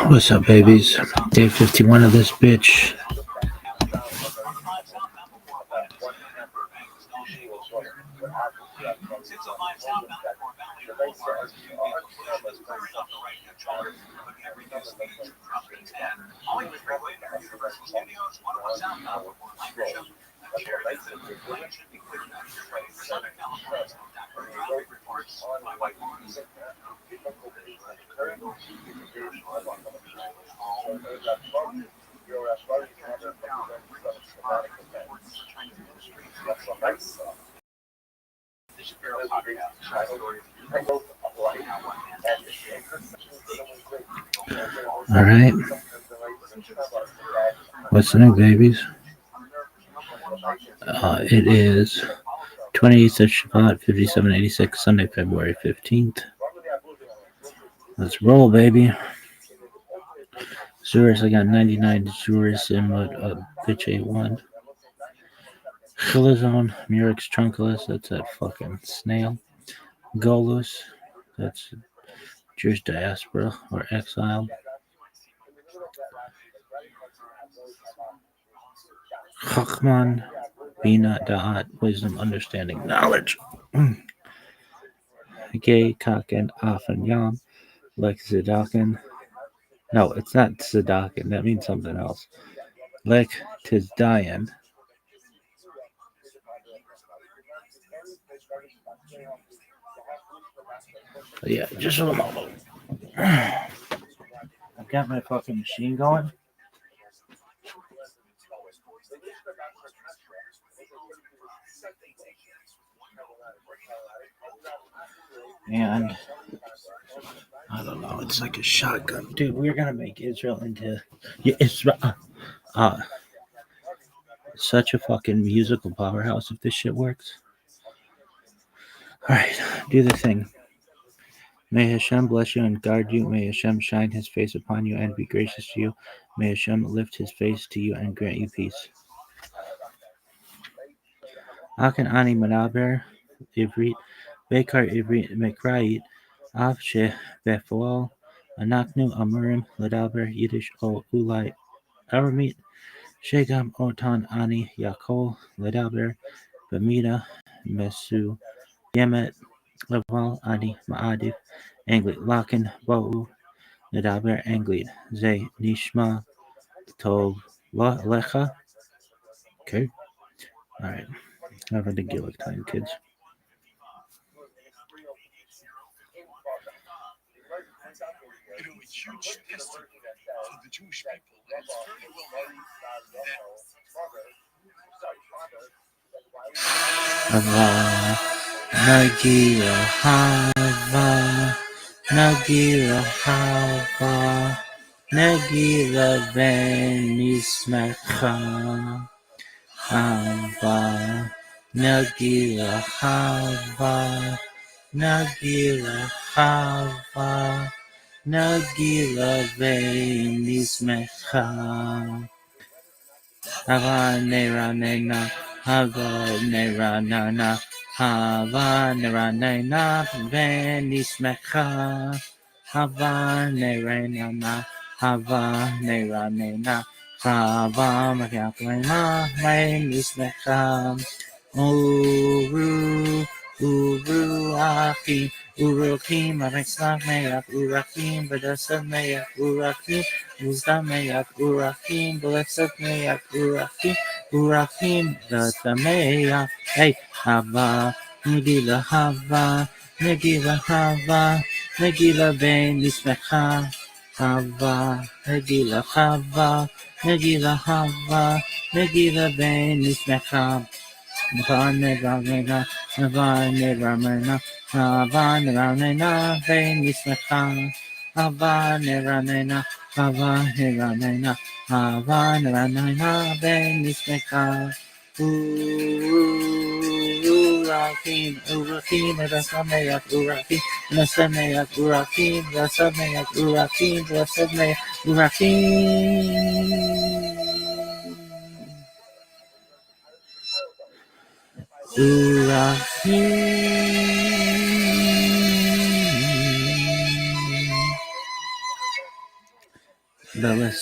What's up, babies? Day 51 of this bitch. All right. What's new, babies? It is 28th of Shabbat, 5786, Sunday, February 15th. Let's roll, baby. Zurus, I got 99 Zurus in what bitch A1. Chilazone, Murex trunculus, that's that fucking snail. Golus, that's Jewish diaspora or exile. Chachman, Bina, Da'at, wisdom, understanding, knowledge. Gay, Kaken, Afan, Yam, Lek Zadakin. No, it's not Zadakin, that means something else. Lek Tizdayan. Yeah, just a moment. I've got my fucking machine going. And I don't know, it's like a shotgun. Dude, we're gonna make Israel into such a fucking musical powerhouse if this shit works. Alright, do the thing. May Hashem bless you and guard you. May Hashem shine his face upon you and be gracious to you. May Hashem lift his face to you and grant you peace. Akan ani manaber ivrit, bekar ivrit mekrayit, av she befoal, anaknu amurim ledaber Yiddish o ulai aramit, shegam otan ani yakol ledaber bamida mesu yemet leval ani ma'adif anglit lakin bo'u ledaber anglit ze nishma tov lecha. Okay, all right. Have a Gillick time, kids. It's a huge festival for the Jewish people. It's very well known Hava, Nagira, Hava, Nagira, Hava, Nagira, Venismecha, Hava, Nagira, Hava, Nagira, Hava, Nagira, Venismecha. Hava nera nena, hava nera nana, hava nera nena, venismecha. Hava nera nana, hava nera nena, hava macaplena, venismecha. Uru achim, urukim, avexlav meyak, urakim, bedasav meyak, urakim, Uzdameyak Urakim, Blessed Meyak Urakim, Dasameyak, hey, Hava, Negila Hava, Negila Hava, Negila Ben Ismecha, Hava, Negila Hava, Negila Hava, Negila Ben Ismecha, Navane Ramena, Navane Ramena, Navane Ramena, Ben Ismecha, Navane Ramena, Havana Ranina, Havana Ranina, Venismecha, Urakim, Urakim, Rasameyak, Urakim, Rasameyak, Urakim, Rasameyak, Urakim, Rasameyak, Urakim. Urakim. Well, that was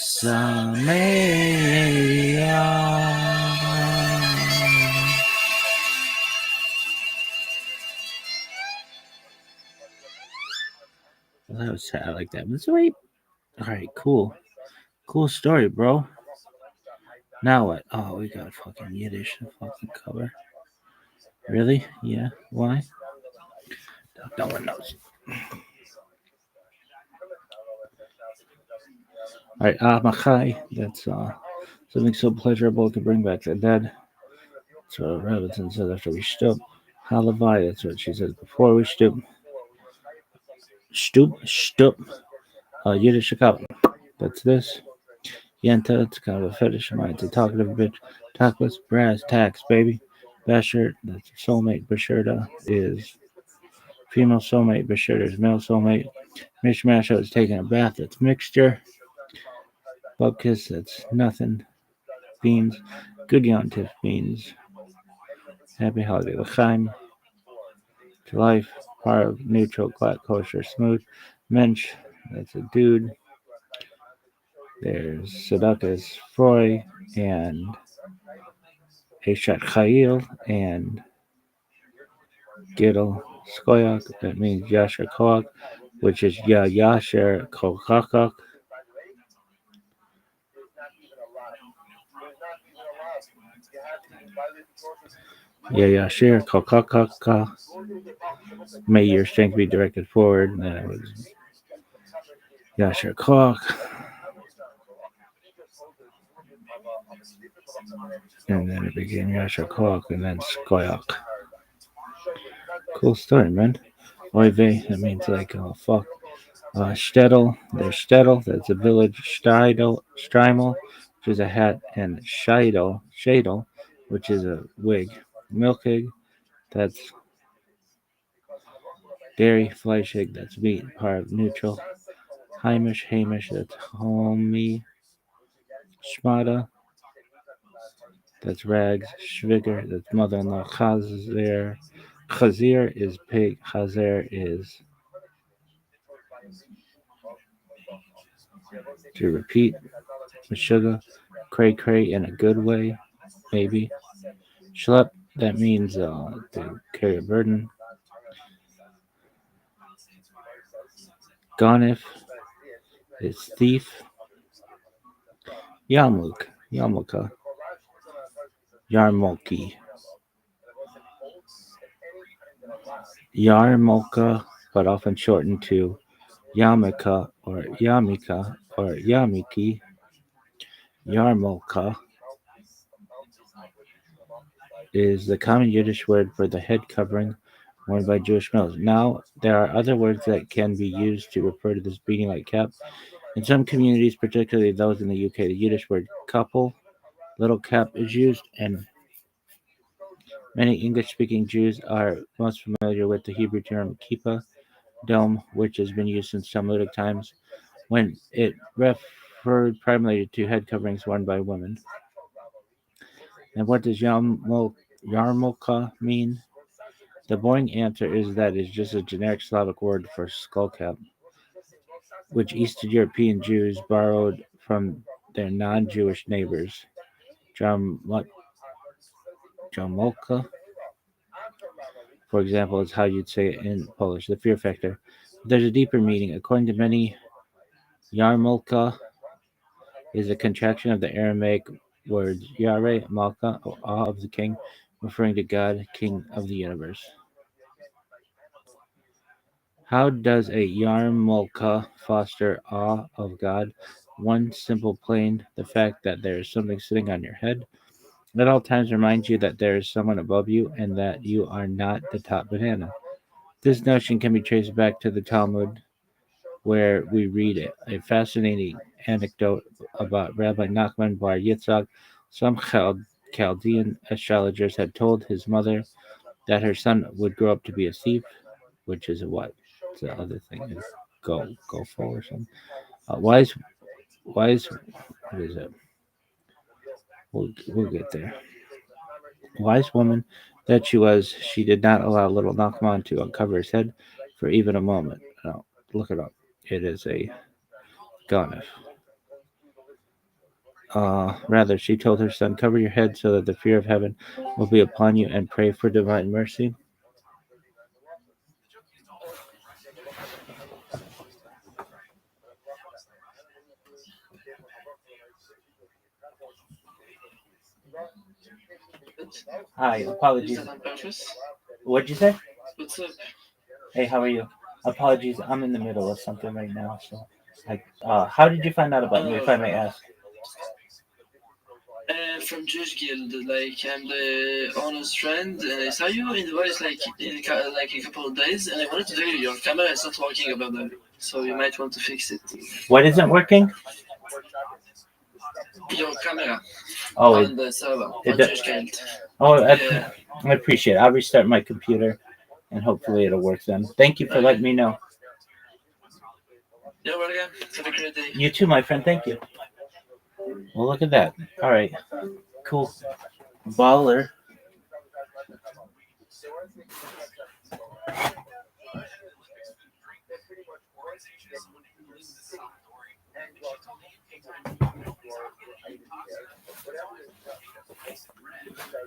sad. I like that. But sweet. All right, cool. Cool story, bro. Now what? Oh, we got fucking Yiddish to fucking cover. Really? Yeah. Why? No one knows. All right, Machai. That's something so pleasurable it could bring back the dead. So Robinson says after we stoop. Halavai. That's what she says before we stoop. Stoop. Yiddish account. That's this. Yenta, it's kind of a fetish of mine. It's a talkative bitch. Talkless, brass, tax, baby. Basher, that's soulmate. Basherda is female soulmate. Basherda is male soulmate. Mishmash, I was taking a bath. That's mixture. Bubkiss, that's nothing. Beans. Good yontif beans. Happy holiday. L'chaim. To life. Par, neutral, glatt, kosher, smooth. Mensch, that's a dude. There's Sadaka's Froy and Eshat Chayil and Gidel Skoyak. That means Yasher Koach, which is Ya Yasher Kokakak. Ya Yasher Kokakaka. May your strength be directed forward. And then it was Yasher Koach. And then it became Yasher Koach and then Skoyak. Cool story, man. Oy vey, that means like, oh fuck. Stettel, there's Stettel, that's a village. Streimel, which is a hat, and Shadel, which is a wig. Milkig, that's dairy. Fleischig, that's meat. Part neutral. Hamish, that's homie. Schmada, that's rags. Schwiger, that's mother-in-law. Chazir is pig. Chazer is to repeat. Meshuggah, cray in a good way, maybe. Schlep, that means to carry a burden. Ganif is thief. Yarmulka, Yarmulki. Yarmulka, but often shortened to Yamika or Yamiki. Yarmulka is the common Yiddish word for the head covering worn by Jewish males. Now, there are other words that can be used to refer to this beading like cap. In some communities, particularly those in the UK, the Yiddish word couple, little cap, is used, and many English speaking Jews are most familiar with the Hebrew term kippah, dome, which has been used since Talmudic times when it referred primarily to head coverings worn by women. And what does yarmulke mean? The boring answer is that it's just a generic Slavic word for skull cap, which Eastern European Jews borrowed from their non Jewish neighbors. Jarmulke, for example, is how you'd say it in Polish, the fear factor. There's a deeper meaning. According to many, Yarmulke is a contraction of the Aramaic words Yare, Malka, or awe of the king, referring to God, king of the universe. How does a Yarmulke foster awe of God? One simple plain, the fact that there is something sitting on your head at all times reminds you that there is someone above you and that you are not the top banana. This notion can be traced back to the Talmud, where we read a fascinating anecdote about Rabbi Nachman Bar Yitzhak. Some Chaldean astrologers had told his mother that her son would grow up to be a thief, which is a what? It's the other thing. Go for or something. Wise, what is it? We'll get there. Wise woman that she was, she did not allow little Nachman to uncover his head for even a moment. No, look it up. It is a ganif. Rather, she told her son, "Cover your head so that the fear of heaven will be upon you, and pray for divine mercy." What? Hi, Is apologies. that on purpose? What'd you say? What's up? Hey, how are you? Apologies, I'm in the middle of something right now. So, how did you find out about me, if I may ask? From Jewish Guild, like I'm the owner's friend, and I saw you in the voice like a couple of days, and I wanted to tell you your camera is not working about that, so you might want to fix it. What isn't working? Your camera Oh, on the server it on Jewish Guild. oh, Yeah. I appreciate it. I'll restart my computer, and hopefully it'll work then. Thank you for Okay. letting me know. You're welcome. Have a great day. You too, my friend. Thank you. Well, look at that. All right, cool. Baller.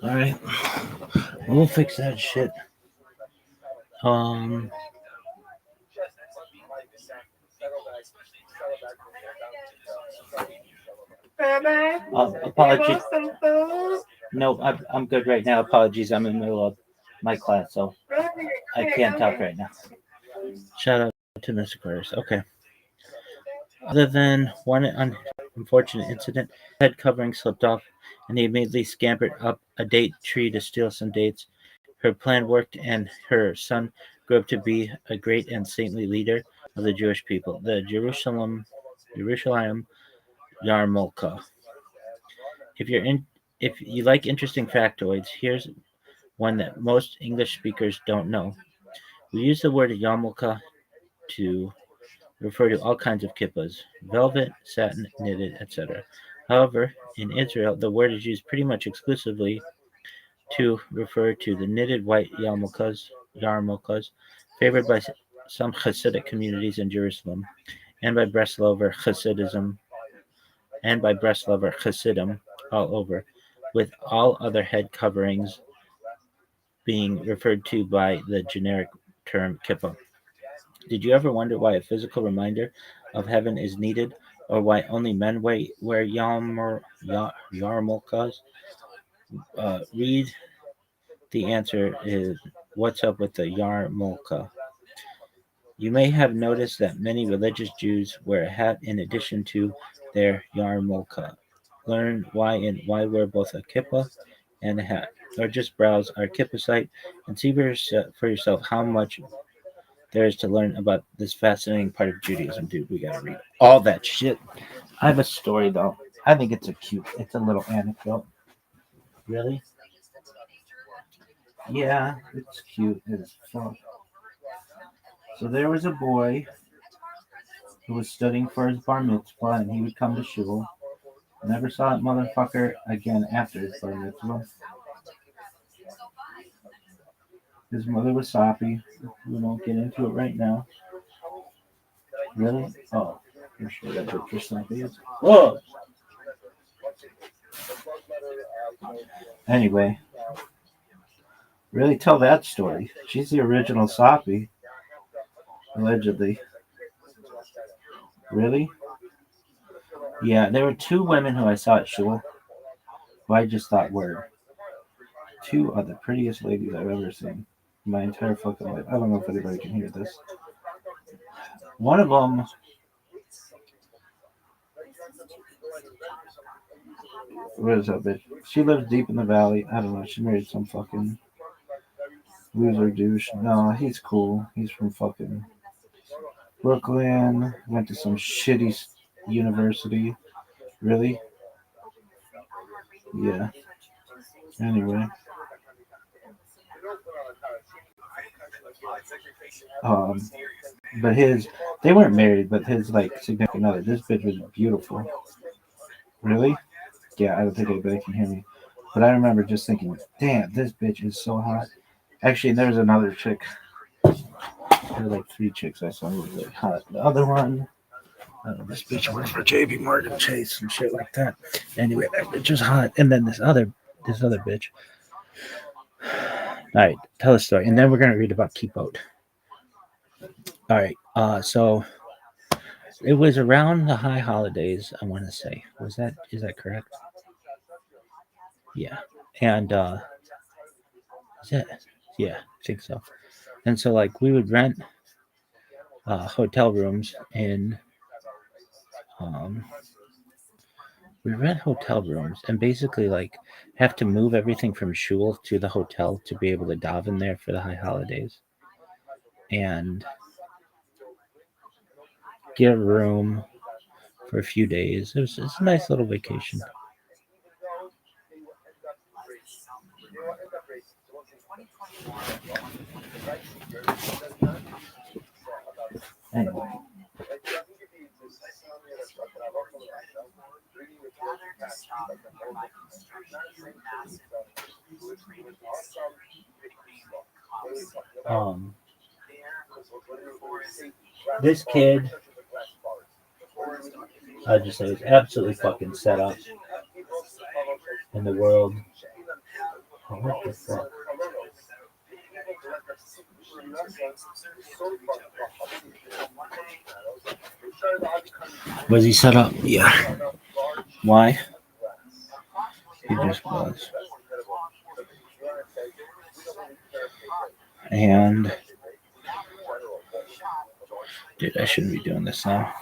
All right, we'll fix that shit. Um, apologies. No, I'm good right now. Apologies, I'm in the middle of my class, so I can't talk right now. Shout out to Mr. Aquarius. Okay. Other than one unfortunate incident, head covering slipped off, and he immediately scampered up a date tree to steal some dates. Her plan worked, and her son grew up to be a great and saintly leader of the Jewish people. The Jerusalem Yarmulke. If you're in, if you like interesting factoids, here's one that most English speakers don't know. We use the word yarmulke to refer to all kinds of kippas: velvet, satin, knitted, etc. However, in Israel, the word is used pretty much exclusively to refer to the knitted white yarmulkes favored by some Hasidic communities in Jerusalem and by Breslover Hasidim all over, with all other head coverings being referred to by the generic term kippah. Did you ever wonder why a physical reminder of heaven is needed, or why only men wear yarmulkes? Read the answer is what's up with the yarmulke. You may have noticed that many religious Jews wear a hat in addition to their yarmulke. Learn why wear both a kippah and a hat, or just browse our kippah site and see for yourself how much there is to learn about this fascinating part of Judaism. Dude, we gotta read all that shit. I have a story though. I think it's a little anecdote. Really? Yeah, it's cute. It's fun. So there was a boy who was studying for his bar mitzvah, and he would come to shul. Never saw that motherfucker again after his bar mitzvah. His mother was soppy. We won't get into it right now. Really? Oh, you're sure that picture soppy is? Whoa! Anyway, really tell that story. She's the original soppy, allegedly. Really? Yeah, there were two women who I saw at shul who I just thought were two of the prettiest ladies I've ever seen in my entire fucking life. I don't know if anybody can hear this. One of them, what is that bitch? She lives deep in the valley. I don't know. She married some fucking loser douche. No, he's cool. He's from fucking Brooklyn. Went to some shitty university. Really? Yeah. Anyway. Um, but they weren't married, but his like significant other, this bitch was beautiful. Really? Yeah, I don't think anybody can hear me. But I remember just thinking, damn, this bitch is so hot. Actually, there was another chick. There were like three chicks I saw who was really hot. The other one, This bitch works for JP Morgan Chase and shit like that. Anyway, that bitch was hot. And then this other bitch. All right, tell a story, and then we're gonna read about Keepboat. All right, so it was around the high holidays. I want to say, is that correct? Yeah, and is it? Yeah, I think so. And so like we would rent hotel rooms in um, we rent hotel rooms and basically like have to move everything from shul to the hotel to be able to daven there for the high holidays and get a room for a few days. It's a nice little vacation. Anyway. Um, this kid, I just say, is absolutely fucking set up in the world. Oh, what the fuck? Was he set up? Yeah. Why? He just was. And dude, I shouldn't be doing this now.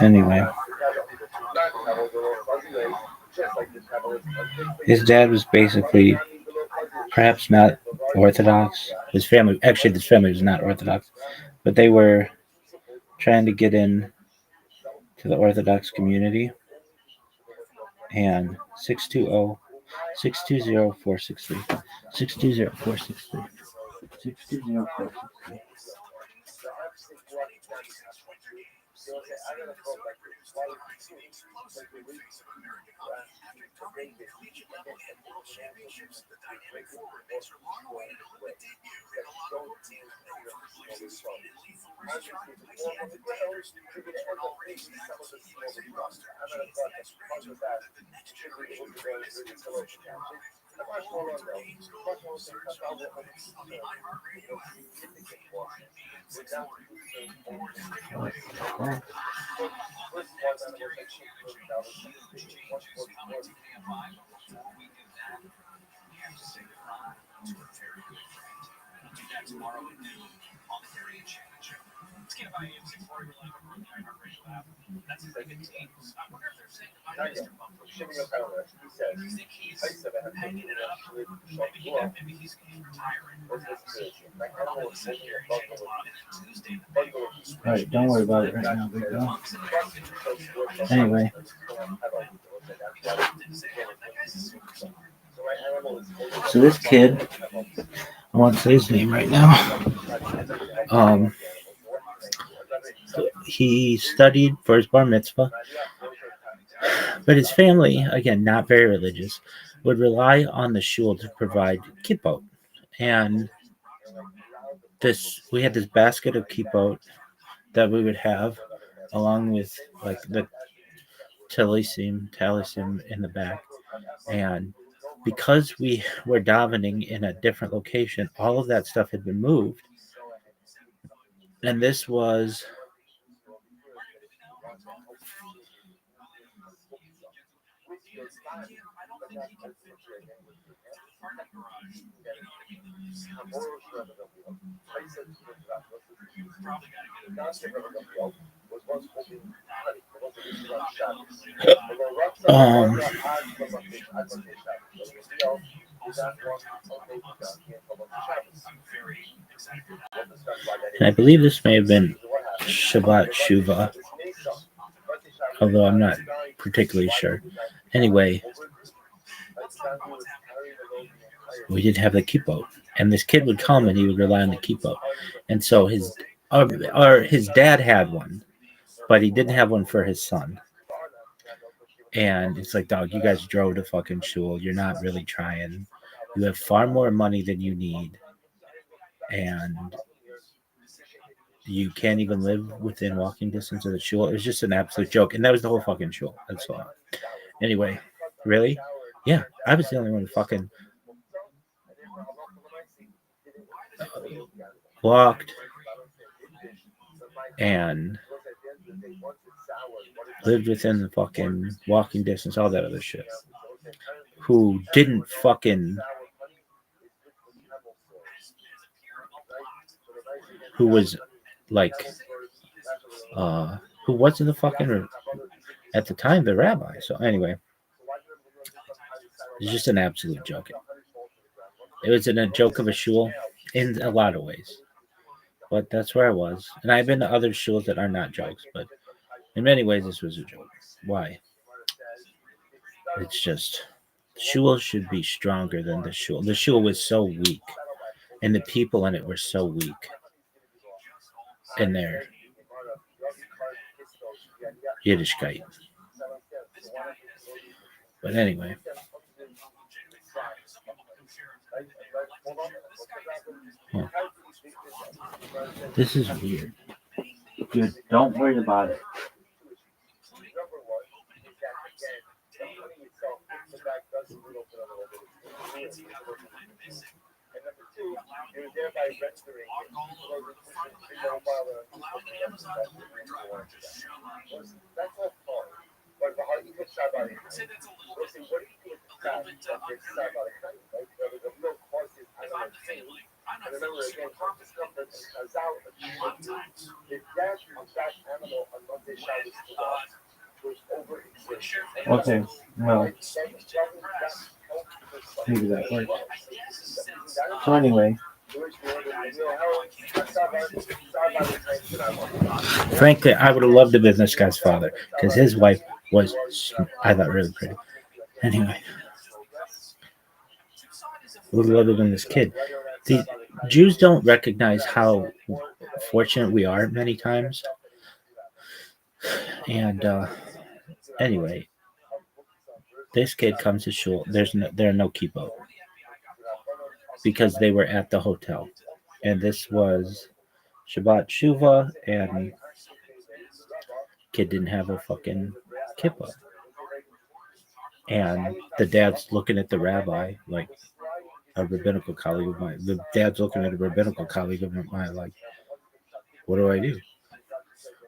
Anyway, his dad was basically perhaps not Orthodox. His family, actually, this family was not Orthodox, but they were trying to get in to the Orthodox community. And 620-620-463. 620-463. 620-463. All right, don't worry about it right now, big girl. Anyway. So this kid, I won't say his name right now. He studied for his bar mitzvah, but his family, again, not very religious, would rely on the shul to provide kippot. And we had this basket of kippot that we would have, along with like the talisim in the back. And because we were davening in a different location, all of that stuff had been moved. And this was um and I believe this may have been Shabbat Shuva, although I'm not particularly sure. Anyway, we did have the kippot, and this kid would come and he would rely on the kippah, and so or his dad had one, but he didn't have one for his son. And it's like, dog, you guys drove to fucking shul. You're not really trying. You have far more money than you need, and you can't even live within walking distance of the shul. It was just an absolute joke, and that was the whole fucking shul. That's all. Anyway, really? Yeah, I was the only one who fucking walked and lived within the fucking walking distance, all that other shit. Who didn't fucking who was like uh who wasn't the fucking at the time the rabbi. So anyway, it's just an absolute joke. It was a joke of a shul in a lot of ways. But that's where I was. And I've been to other shuls that are not jokes, but in many ways this was a joke. Why? It's just shul should be stronger than the shul. The shul was so weak, and the people in it were so weak in their Yiddishkeit. But anyway, huh. This is weird. Dude, don't worry about it. Okay, well, maybe that worked. So anyway, frankly, I would have loved to have been this guy's father because his wife was, I thought, really pretty. Anyway, would have loved to have been this kid. The Jews don't recognize how fortunate we are many times. And anyway, this kid comes to shul. There are no kippot because they were at the hotel, and this was Shabbat Shuva, and kid didn't have a fucking kippah. And the dad's looking at the rabbi like a rabbinical colleague of mine. The dad's looking at a rabbinical colleague of mine like, what do I do?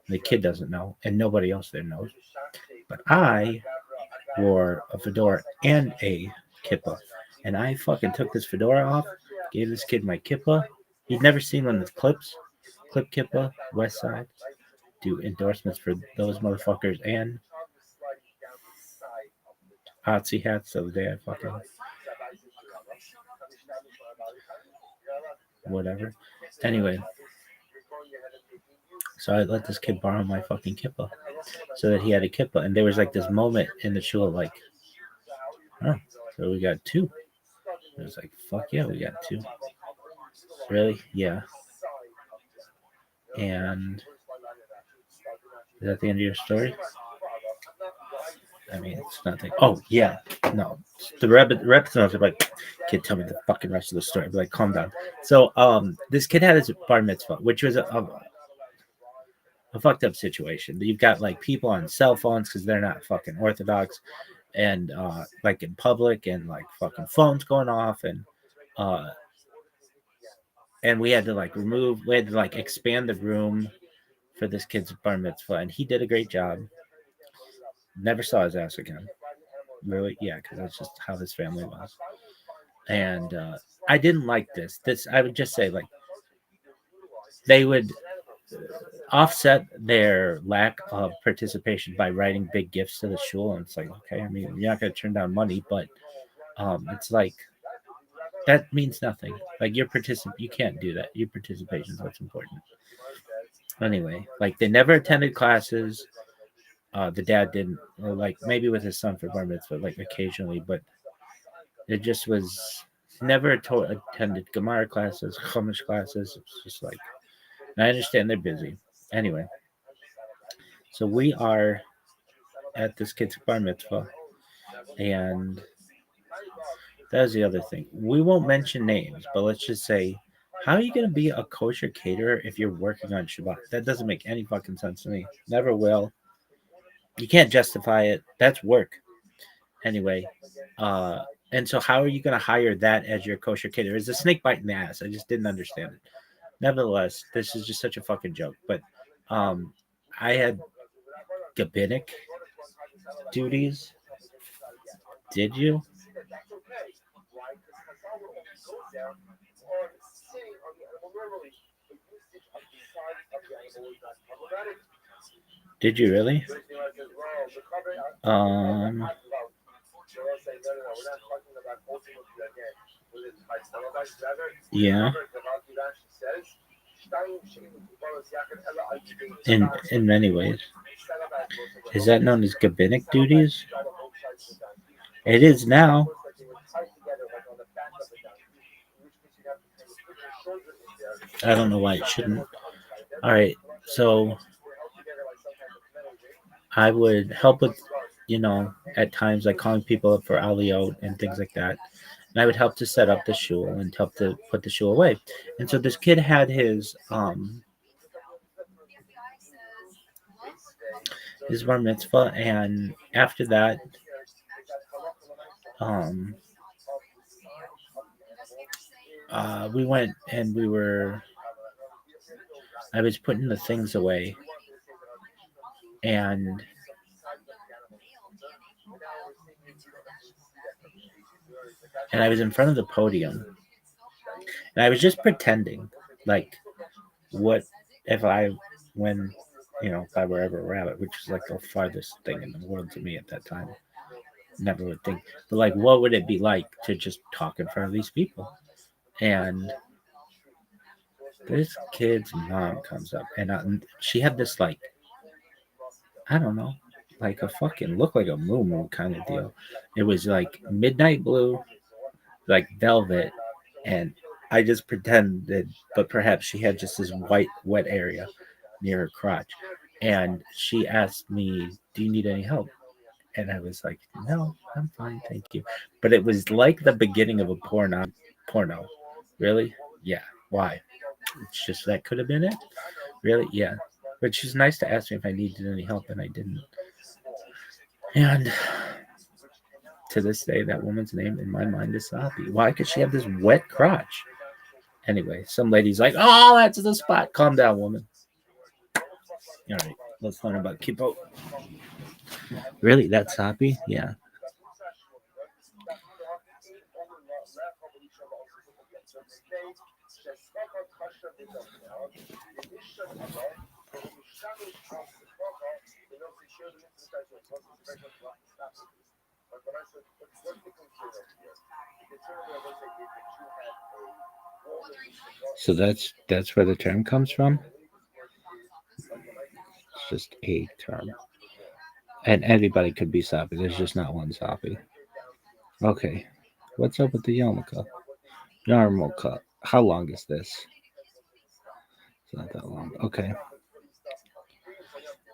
The kid doesn't know, and nobody else there knows. But I wore a fedora and a kippah, and I fucking took this fedora off, gave this kid my kippah. He'd never seen one of the clip kippah, West Side, do endorsements for those motherfuckers, and Otzi hats the other day. I fucking whatever. Anyway, so I let this kid borrow my fucking kippah so that he had a kippah, and there was like this moment in the shul like, oh, so we got two. It was like, fuck yeah, we got two. Really? Yeah. And is that the end of your story? I mean, it's nothing. Oh yeah, no. The representatives are like, kid, tell me the fucking rest of the story. But like, calm down. So, this kid had his bar mitzvah, which was a fucked up situation. You've got like people on cell phones because they're not fucking orthodox, and like in public, and like fucking phones going off, uh, and we had to like expand the room for this kid's bar mitzvah, and he did a great job. Never saw his ass again. Really, yeah, because that's just how this family was. And I didn't like this. I would just say like they would offset their lack of participation by writing big gifts to the shul, and it's like, okay, I mean, you're not going to turn down money, but it's like that means nothing. Like you can't do that. Your participation is what's important. Anyway, like they never attended classes. The dad didn't, or like maybe with his son for bar mitzvah, like occasionally, but it just was. never attended Gemara classes, Chumash classes. It's just like, and I understand they're busy. Anyway, so we are at this kid's bar mitzvah, and that was the other thing. We won't mention names, but let's just say, how are you going to be a kosher caterer if you're working on Shabbat? That doesn't make any fucking sense to me. Never will. You can't justify it. That's work. Anyway, uh, and so how are you going to hire that as your kosher caterer? It's a snake bite in the ass. I just didn't understand it. Nevertheless, this is just such a fucking joke. But um, I had rabbinic duties. Did you? Did you really? Um, yeah. In many ways, is that known as rabbinic duties? It is now. I don't know why it shouldn't. All right, so I would help with, at times like calling people up for aliyot and things like that. And I would help to set up the shul and help to put the shul away. And so this kid had his bar mitzvah, and after that, um, we went and I was putting the things away, and I was in front of the podium, and I was just pretending, like, what if I, when, if I were ever a rabbit, which is like the farthest thing in the world to me at that time. Never would think, but like, what would it be like to just talk in front of these people? And this kid's mom comes up, and she had this, like, I don't know, like a fucking look like a moo kind of deal. It was like midnight blue, like velvet, and I just pretended, but perhaps she had just this white wet area near her crotch, and she asked me, "Do you need any help?" And I was like, "No, I'm fine, thank you." But it was like the beginning of a porno. Really? Yeah. Why? It's just that could have been it. Really? Yeah. But she's nice to ask me if I needed any help, and I didn't. And to this day, that woman's name in my mind is Sabi. Why? Because she had this wet crotch. Anyway, some lady's like, "Oh, that's the spot." Calm down, woman. All right, let's learn about kippot. Really? That's Sabi? Yeah. So that's where the term comes from. It's just a term, and everybody could be Sabi. There's just not one Sabi. Okay, what's up with the yarmulke? Yarmulke. How long is this? It's not that long. Okay.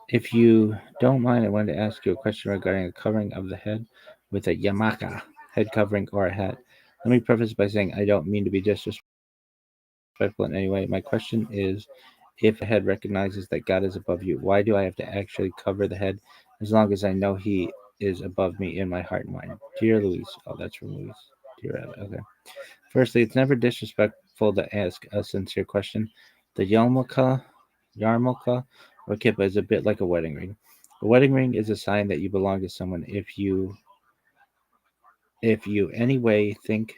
If you don't mind, I wanted to ask you a question regarding a covering of the head with a yamaka, head covering, or a hat. Let me preface by saying I don't mean to be disrespectful in any way. My question is, if the head recognizes that God is above you, why do I have to actually cover the head as long as I know He is above me in my heart and mind? Dear Louise. Oh, that's from Louise. Dear Rabbit. Okay. Firstly, it's never disrespectful to ask a sincere question. The yarmulke, or kippah is a bit like a wedding ring. A wedding ring is a sign that you belong to someone. If you anyway think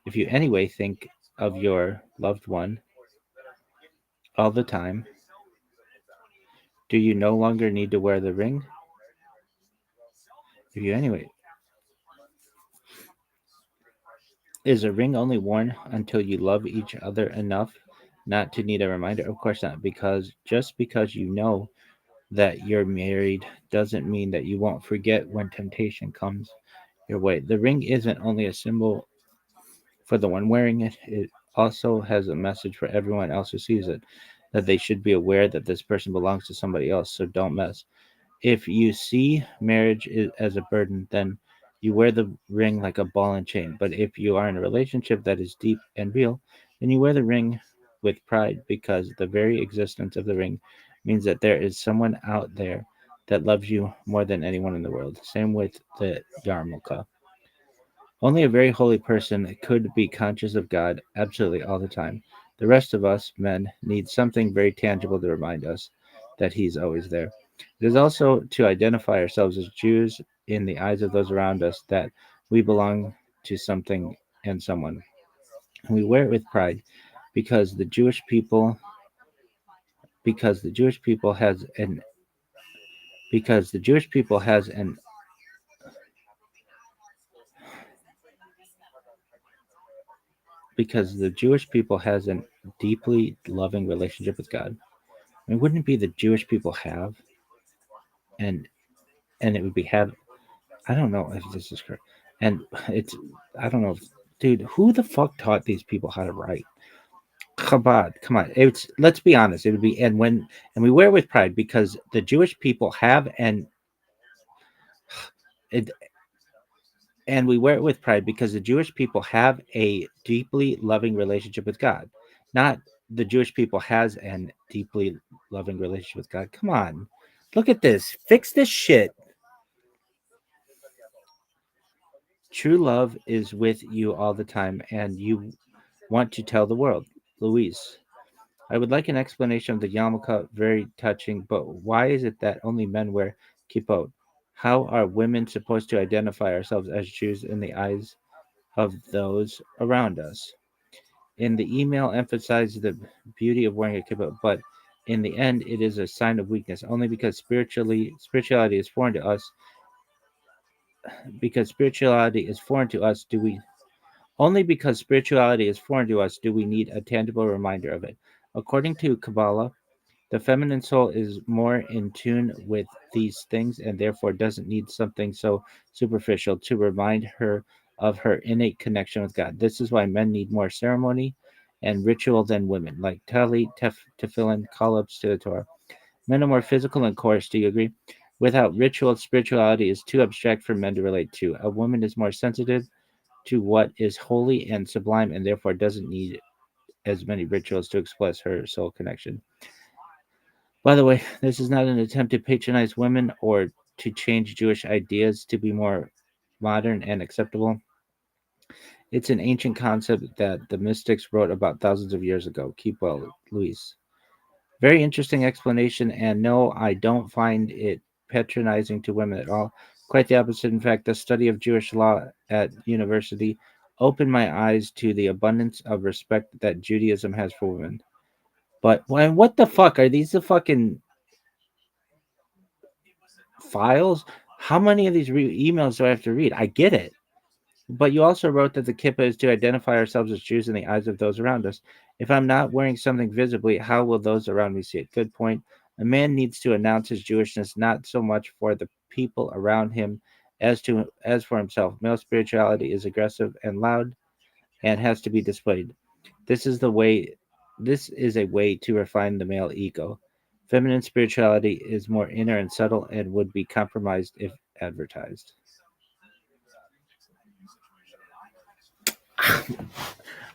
if you anyway think of your loved one all the time, do you no longer need to wear the ring? If you anyway Is a ring only worn until you love each other enough not to need a reminder? Of course not, because just because you know that you're married doesn't mean that you won't forget when temptation comes your way. The ring isn't only a symbol For the one wearing it, it also has a message for everyone else who sees it, that they should be aware that this person belongs to somebody else, so don't mess. If you see marriage as a burden, then you wear the ring like a ball and chain. But if you are in a relationship that is deep and real, then you wear the ring with pride because the very existence of the ring means that there is someone out there that loves you more than anyone in the world. Same with the yarmulke. Only a very holy person could be conscious of God absolutely all the time. The rest of us, men, need something very tangible to remind us that He's always there. It is also to identify ourselves as Jews in the eyes of those around us that we belong to something and someone. And we wear it with pride because the Jewish people because the Jewish people has an because the Jewish people has an because the Jewish people has an deeply loving relationship with God. I mean, wouldn't it be the Jewish people have, and it would be have? I don't know if this is correct, and it's I don't know, dude. Who the fuck taught these people how to write? Chabad, come on. It's let's be honest. It would be and we wear it with pride because the Jewish people have it, and we wear it with pride because the Jewish people have a deeply loving relationship with God, not the Jewish people has an deeply loving relationship with God. Come on, look at this. Fix this shit. True love is with you all the time, and you want to tell the world. Louise, I would like an explanation of the yarmulke. Very touching, but why is it that only men wear kippot? How are women supposed to identify ourselves as Jews in the eyes of those around us? In the email, emphasize the beauty of wearing a kippot, but in the end, it is a sign of weakness. Only because spirituality is foreign to us, because spirituality is foreign to us, do we Only because spirituality is foreign to us do we need a tangible reminder of it. According to Kabbalah, the feminine soul is more in tune with these things and therefore doesn't need something so superficial to remind her of her innate connection with God. This is why men need more ceremony and ritual than women, like tali, tefillin, call-ups to the Torah. Men are more physical and coarse. Do you agree? Without ritual, spirituality is too abstract for men to relate to. A woman is more sensitive to what is holy and sublime and therefore doesn't need as many rituals to express her soul connection. By the way, this is not an attempt to patronize women or to change Jewish ideas to be more modern and acceptable. It's an ancient concept that the mystics wrote about thousands of years ago. Keep well, Luis. Very interesting explanation, and no, I don't find it patronizing to women at all. Quite the opposite. In fact, the study of Jewish law at university opened my eyes to the abundance of respect that Judaism has for women. But what the fuck are these? The fucking files? How many of these emails do I have to read? I get it. But you also wrote that the kippah is to identify ourselves as Jews in the eyes of those around us. If I'm not wearing something visibly, how will those around me see it? Good point. A man needs to announce his Jewishness not so much for the people around him as for himself. Male spirituality is aggressive and loud and has to be displayed. This is the way this is a way to refine the male ego. Feminine spirituality is more inner and subtle and would be compromised if advertised.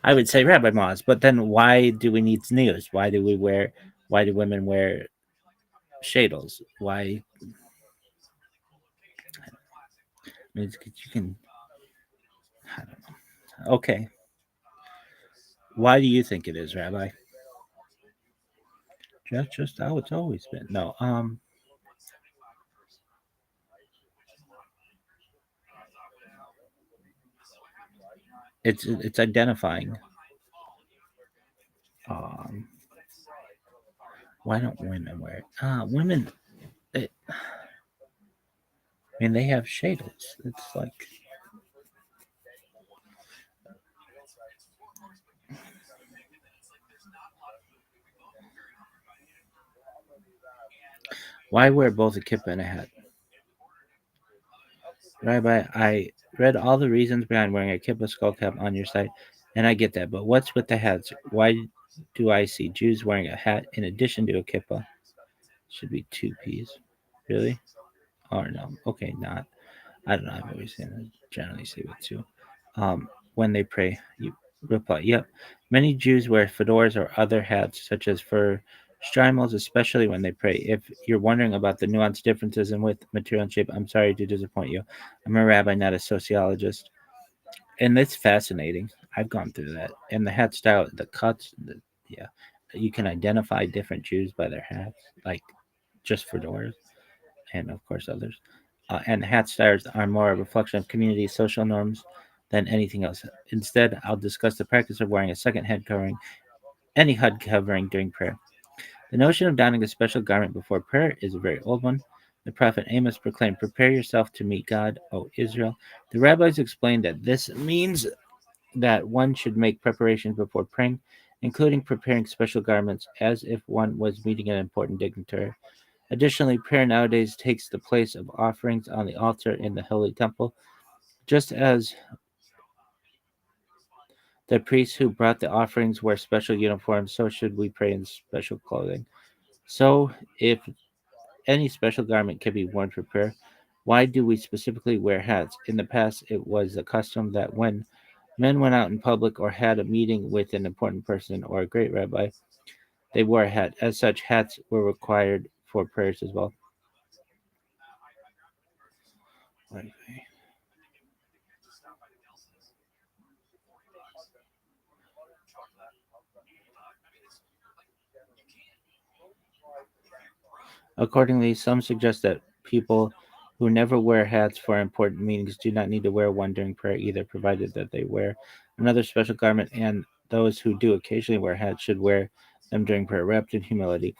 I would say Rabbi Moz, but then why do we need news? Why do women wear shadels? Why? I mean, you can, I don't know. Okay. Why do you think it is, Rabbi? Just how it's always been. No, it's identifying. Um, why don't women wear it? Women, it, I mean, they have shadels. It's like, why wear both a kippah and a hat? Rabbi, I read all the reasons behind wearing a kippah skull cap on your site, And I get that, but what's with the hats? Why do I see Jews wearing a hat in addition to a kippah? Should be two P's. Really? Or no? Okay, not. I don't know. I've always seen it generally say it too. When they pray, you reply, yep. Many Jews wear fedoras or other hats, such as fur streimels, especially when they pray. If you're wondering about the nuanced differences in width, material, and shape, I'm sorry to disappoint you. I'm a rabbi, not a sociologist. And it's fascinating. I've gone through that. And the hat style, the cuts, yeah. You can identify different Jews by their hats, like just fedoras and of course others. And hat styles are more a reflection of community social norms than anything else. Instead, I'll discuss the practice of wearing a second head covering, any head covering during prayer. The notion of donning a special garment before prayer is a very old one. The prophet Amos proclaimed, "Prepare yourself to meet God, O Israel." The rabbis explained that this means that one should make preparations before praying, including preparing special garments as if one was meeting an important dignitary. Additionally, prayer nowadays takes the place of offerings on the altar in the Holy Temple. Just as the priests who brought the offerings wear special uniforms, so should we pray in special clothing. So, if any special garment can be worn for prayer, why do we specifically wear hats? In the past, it was the custom that when men went out in public or had a meeting with an important person or a great rabbi, they wore a hat. As such, hats were required for prayers as well. Accordingly, some suggest that people who never wear hats for important meetings do not need to wear one during prayer either, provided that they wear another special garment, and those who do occasionally wear hats should wear them during prayer, wrapped in humility.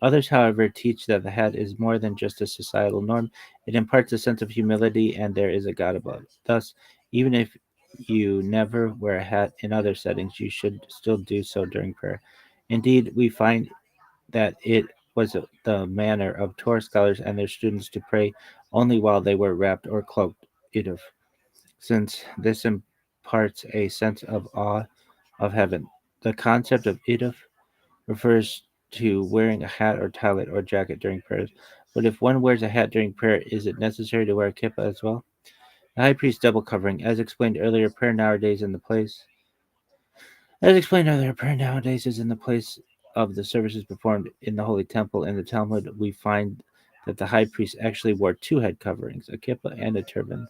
Others, however, teach that the hat is more than just a societal norm. It imparts a sense of humility, and there is a God above. Thus, even if you never wear a hat in other settings, you should still do so during prayer. Indeed, we find that it was the manner of Torah scholars and their students to pray only while they were wrapped or cloaked, iduf, since this imparts a sense of awe of heaven. The concept of iduf refers to wearing a hat or tallit or jacket during prayers. But if one wears a hat during prayer, is it necessary to wear a kippah as well? The high priest double covering, as explained earlier, prayer nowadays in the place As explained earlier, prayer nowadays is in the place of the services performed in the Holy Temple. In the Talmud, we find that the high priest actually wore two head coverings, a kippah and a turban,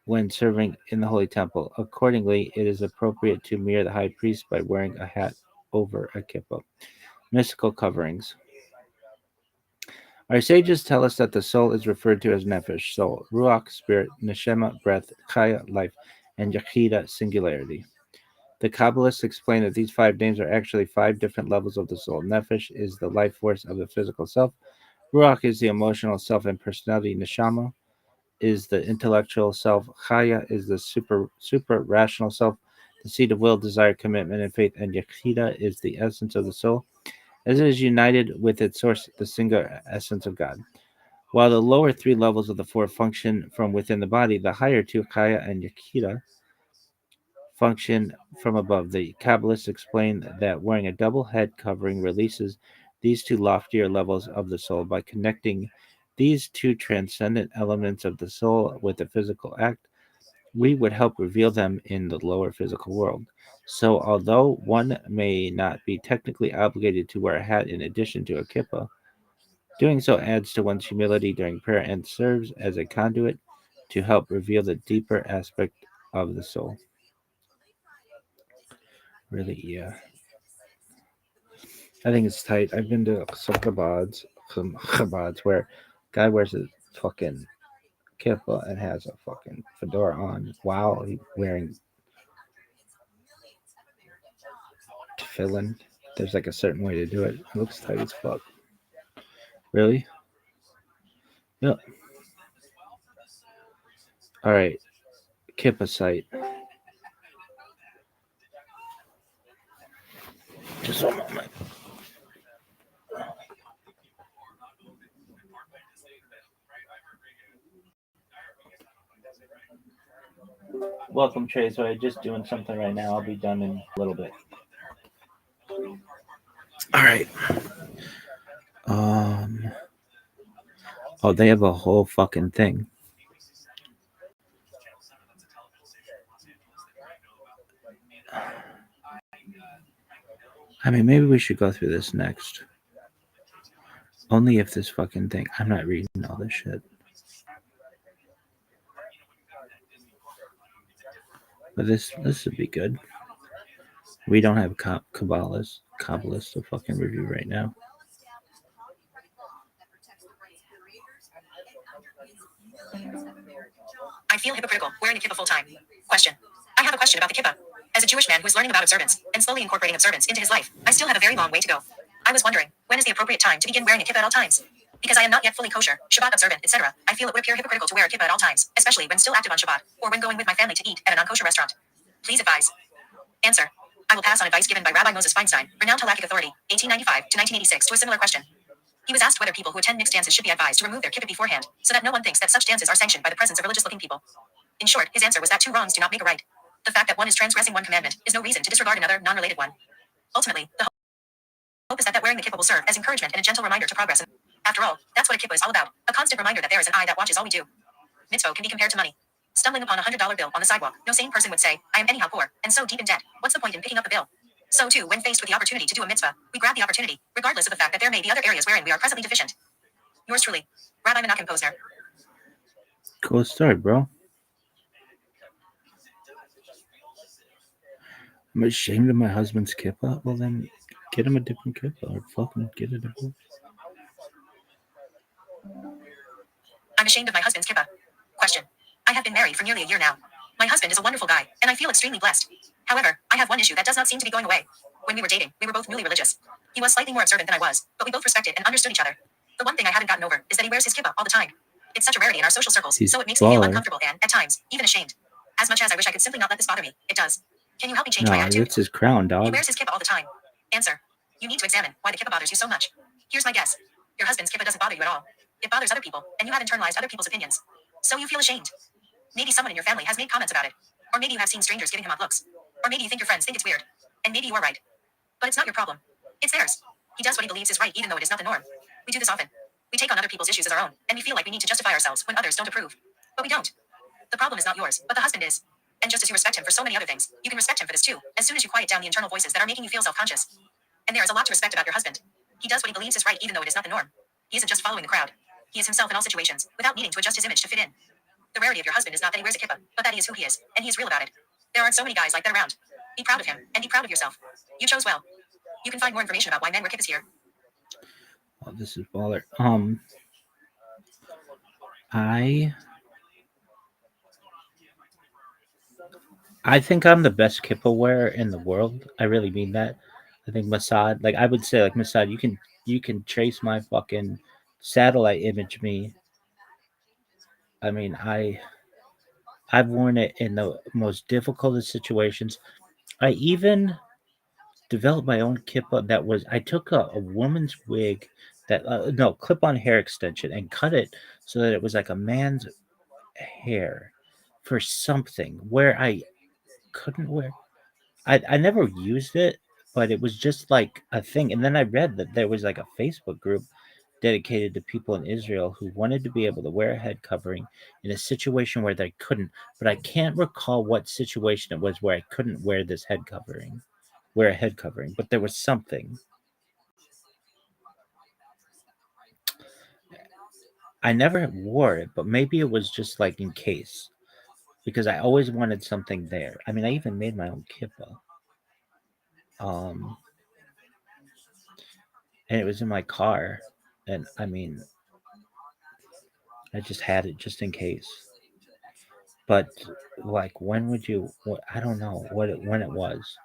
when serving in the Holy Temple. Accordingly, it is appropriate to mirror the high priest by wearing a hat over a kippah. Mystical coverings. Our sages tell us that the soul is referred to as nefesh, soul, ruach, spirit, neshama, breath, chaya, life, and yachida, singularity. The Kabbalists explain that these five names are actually five different levels of the soul. Nefesh is the life force of the physical self. Ruach is the emotional self and personality. Neshama is the intellectual self. Chaya is the super rational self, the seat of will, desire, commitment, and faith. And Yechida is the essence of the soul, as it is united with its source, the singular essence of God. While the lower three levels of the four function from within the body, the higher two, Chaya and Yechida, function from above. The Kabbalists explain that wearing a double head covering releases these two loftier levels of the soul by connecting these two transcendent elements of the soul with the physical act. We would help reveal them in the lower physical world. So, although one may not be technically obligated to wear a hat in addition to a kippah, doing so adds to one's humility during prayer and serves as a conduit to help reveal the deeper aspect of the soul. Really, yeah. I think it's tight. I've been to some Chabads where guy wears a fucking kippah and has a fucking fedora on while he's wearing tefillin. There's like a certain way to do it. It looks tight as fuck. Really? Yep. All right. Kippah site. Just one moment. Welcome, Trey. So I'm just doing something right now. I'll be done in a little bit. All right. Um. Oh, they have a whole fucking thing. I mean, maybe we should go through this next. Only if this fucking thing. I'm not reading all this shit. But this would be good. We don't have Kabbalist to fucking review right now. I feel hypocritical wearing a kippah full time. Question. I have a question about the kippah. As a Jewish man who is learning about observance and slowly incorporating observance into his life, I still have a very long way to go. I was wondering, when is the appropriate time to begin wearing a kippah at all times? Because I am not yet fully kosher, Shabbat observant, etc. I feel it would appear hypocritical to wear a kippah at all times, especially when still active on Shabbat, or when going with my family to eat at a non-kosher restaurant. Please advise. Answer. I will pass on advice given by Rabbi Moses Feinstein, renowned halakhic authority, 1895 to 1986, to a similar question. He was asked whether people who attend mixed dances should be advised to remove their kippah beforehand, so that no one thinks that such dances are sanctioned by the presence of religious-looking people. In short, his answer was that two wrongs do not make a right. The fact that one is transgressing one commandment is no reason to disregard another, non-related one. Ultimately, the hope is that wearing the kippah will serve as encouragement and a gentle reminder to progress. After all, that's what a kippah is all about, a constant reminder that there is an eye that watches all we do. Mitzvah can be compared to money. Stumbling upon $100 bill on the sidewalk, no sane person would say, I am anyhow poor, and so deep in debt, what's the point in picking up the bill? So too, when faced with the opportunity to do a mitzvah, we grab the opportunity, regardless of the fact that there may be other areas wherein we are presently deficient. Yours truly, Rabbi Menachem Posner. Cool story, bro. I'm ashamed of my husband's kippah. Well, then get him a different kippah or fucking get a divorce. I'm ashamed of my husband's kippah. Question. I have been married for nearly a year now. My husband is a wonderful guy, and I feel extremely blessed. However, I have one issue that does not seem to be going away. When we were dating, we were both newly religious. He was slightly more observant than I was, but we both respected and understood each other. The one thing I haven't gotten over is that he wears his kippah all the time. It's such a rarity in our social circles, He's so it makes me feel baller. uncomfortable and, at times, even ashamed. As much as I wish I could simply not let this bother me, it does. Can you help me change my No, attitude? that's his crown, He dog. wears his kippah all the time. Answer. You need to examine why the kippah bothers you so much. Here's my guess. Your husband's kippah doesn't bother you at all. It bothers other people, and you have internalized other people's opinions. So you feel ashamed. Maybe someone in your family has made comments about it. Or maybe you have seen strangers giving him odd looks. Or maybe you think your friends think it's weird. And maybe you are right. But it's not your problem. It's theirs. He does what he believes is right even though it is not the norm. We do this often. We take on other people's issues as our own, and we feel like we need to justify ourselves when others don't approve. But we don't. The problem is not yours, but the husband is. And just as you respect him for so many other things, you can respect him for this too, as soon as you quiet down the internal voices that are making you feel self-conscious. And there is a lot to respect about your husband. He does what he believes is right even though it is not the norm. He isn't just following the crowd. He is himself in all situations, without needing to adjust his image to fit in. The rarity of your husband is not that he wears a kippah, but that he is who he is, and he is real about it. There aren't so many guys like that around. Be proud of him, and be proud of yourself. You chose well. You can find more information about why men wear kippahs here. Oh, this is baller. I I think I'm the best kippah wearer in the world. I really mean that. I think Mossad, like I would say, like Mossad, you can trace my fucking satellite image me. I mean, I've worn it in the most difficult of situations. I even developed my own kippah that was I took a woman's wig that no clip-on hair extension and cut it so that it was like a man's hair for something where I couldn't wear. I never used it, but it was just like a thing. And then I read that there was like a Facebook group dedicated to people in Israel who wanted to be able to wear a head covering in a situation where they couldn't. But I can't recall what situation it was where I couldn't wear this head covering, wear a head covering. But there was something. I never wore it, but maybe it was just like in case because I always wanted something there. I mean, I even made my own kippah. Um, and it was in my car. And I mean, I just had it just in case. But like, when would you? I don't know when it was.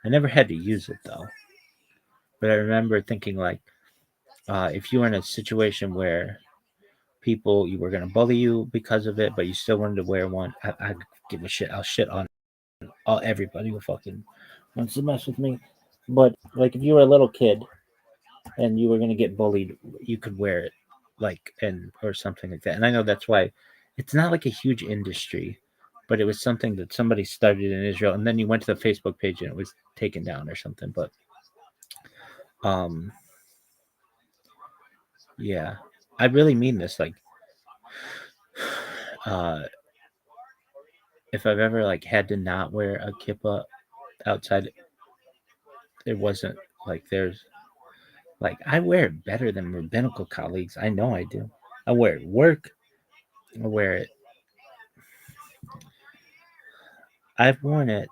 I never had to use it though. But I remember thinking like, if you were in a situation where people you were gonna bully you because of it, but you still wanted to wear one, I give a shit. I'll shit on all everybody who fucking wants to mess with me. But like, if you were a little kid and you were gonna get bullied, you could wear it, like, and or something like that. And I know that's why it's not like a huge industry. but it was something that somebody started in Israel, and then you went to the Facebook page and it was taken down or something. But um, yeah, I really mean this. Like, uh, if I've ever like had to not wear a kippah outside, it wasn't like there's like I wear it better than rabbinical colleagues. I know I do. I wear it at work. I wear it. I've worn it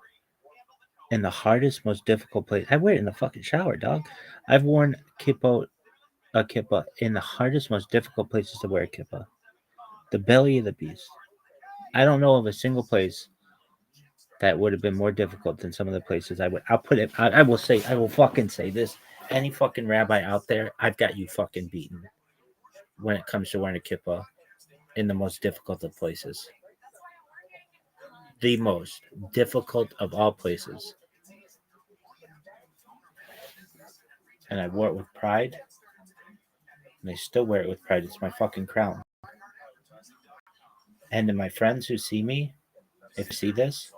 in the hardest, most difficult place. I wear it in the fucking shower, dog. I've worn a kippah in the hardest, most difficult places to wear a kippah. The belly of the beast. I don't know of a single place that would have been more difficult than some of the places I would. I'll put it. I will say. I will fucking say this. Any fucking rabbi out there, I've got you fucking beaten when it comes to wearing a kippah in the most difficult of places. The most difficult of all places. And I wore it with pride, and I still wear it with pride. It's my fucking crown. And to my friends who see me, if they see this,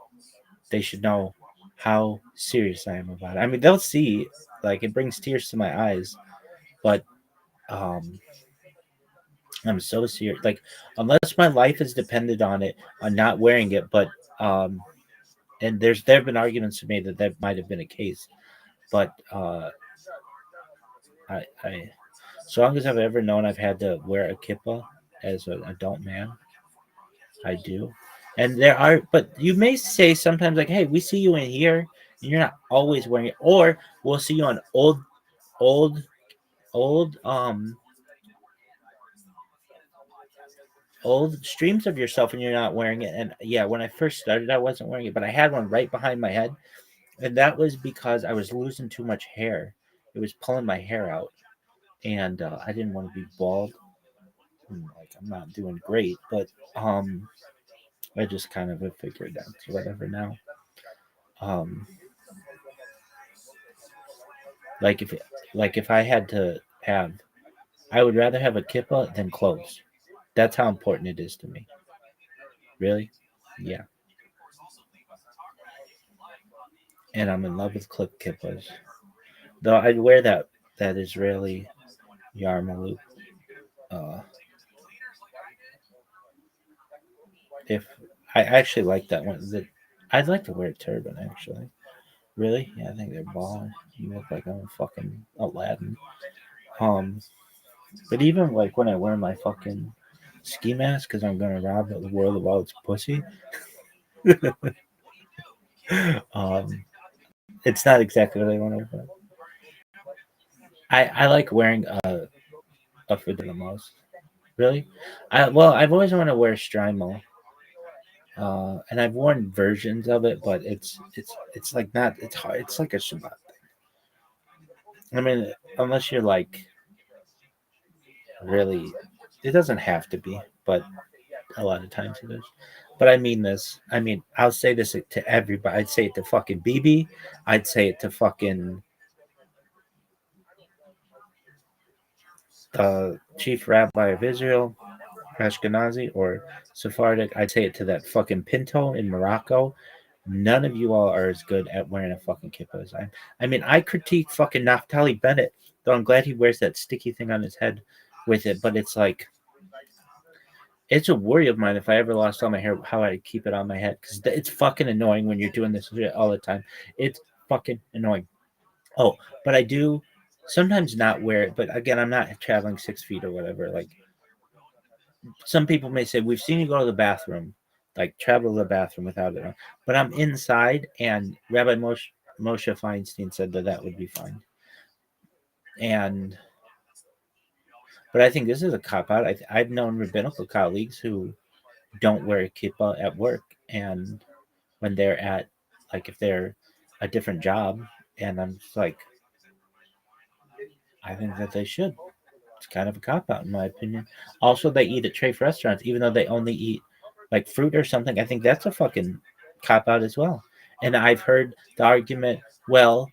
they should know how serious I am about it. I mean, they'll see, like, it brings tears to my eyes, but um, I'm so serious. Like, unless my life is dependent on it, on not wearing it, but um, and there have been arguments made that that might have been a case, but I so long as I've ever known I've had to wear a kippah as an adult man, I do. And there are, but you may say sometimes like, "Hey, we see you in here, and you're not always wearing it," or we'll see you on old, old, old streams of yourself, and you're not wearing it. And yeah, when I first started, I wasn't wearing it, but I had one right behind my head, and that was because I was losing too much hair. It was pulling my hair out, and I didn't want to be bald. Like I'm not doing great, but I just kind of have figured out whatever now. Um, like if if I had to have, I would rather have a kippah than clothes. That's how important it is to me. Really, yeah. And I'm in love with clip kippahs. Though I'd wear that Israeli yarmulke. Uh, if I actually like that one, I'd like to wear a turban actually. Really? Yeah, I think they're balling. You look like I'm fucking Aladdin. Um, but even like when I wear my fucking ski mask because I'm gonna rob the world of all its pussy. um, it's not exactly what I want to wear, but I like wearing a fedora the most. Really? I've always wanted to wear Strymel. And I've worn versions of it, but it's like not it's hard. It's like a Shabbat thing. I mean, unless you're like really, it doesn't have to be, but a lot of times it is. But I mean this. I mean, I'll say this to everybody. I'd say it to fucking BB. I'd say it to fucking chief rabbi of Israel, Ashkenazi or Sephardic. I'd say it to that fucking Pinto in Morocco. None of you all are as good at wearing a fucking kippah as I am. I mean, I critique fucking Naftali Bennett, though I'm glad he wears that sticky thing on his head with it. But it's like, it's a worry of mine if I ever lost all my hair, how I'd keep it on my head. Because it's fucking annoying when you're doing this shit all the time. It's fucking annoying. Oh, but I do sometimes not wear it. But again, I'm not traveling 6 feet or whatever. Like, some people may say, we've seen you go to the bathroom, like travel to the bathroom without it on. But I'm inside, and Rabbi Moshe Feinstein said that that would be fine. And but I think this is a cop out. I've known rabbinical colleagues who don't wear a kippah at work, and when they're at, like, if they're a different job, and I'm just like, I think that they should. It's kind of a cop out in my opinion. Also, they eat at Trafe restaurants, even though they only eat like fruit or something. I think that's a fucking cop out as well. And I've heard the argument, well,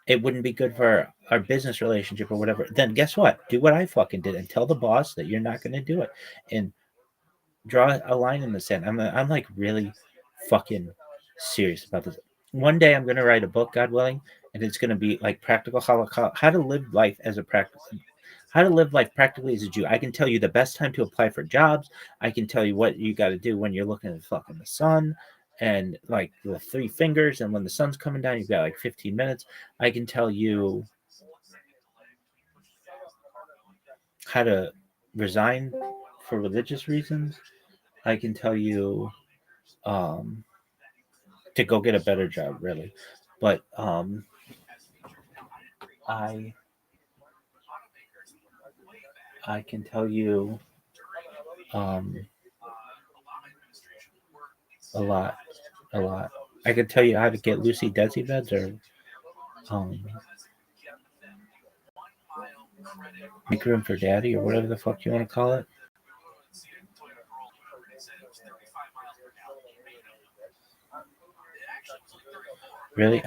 it wouldn't be good for our business relationship or whatever. Then guess what? Do what I fucking did and tell the boss that you're not going to do it. And draw a line in the sand. I'm like really fucking serious about this. One day I'm gonna write a book, God willing, and it's gonna be like practical how to live life as a practical how to live life practically as a Jew. I can tell you the best time to apply for jobs. I can tell you what you got to do when you're looking at fucking the sun and like the three fingers. And when the sun's coming down, you've got like 15 minutes. I can tell you how to resign for religious reasons. I can tell you um, to go get a better job, really. But I I can tell you um, a lot, a lot. I could tell you how to get Lucy Desi beds or um, make room for daddy or whatever the fuck you want to call it. Really,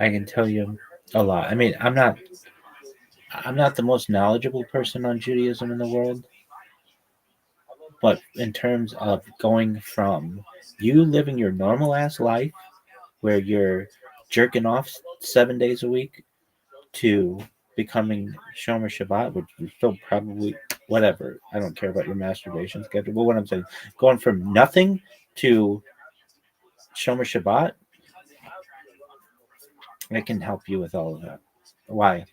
I can tell you a lot. I mean, I'm not the most knowledgeable person on Judaism in the world, but in terms of going from you living your normal ass life where you're jerking off 7 days a week to becoming Shomer Shabbat, which is still probably whatever. I don't care about your masturbation schedule. But what I'm saying, going from nothing to Shomer Shabbat, I can help you with all of that. Why?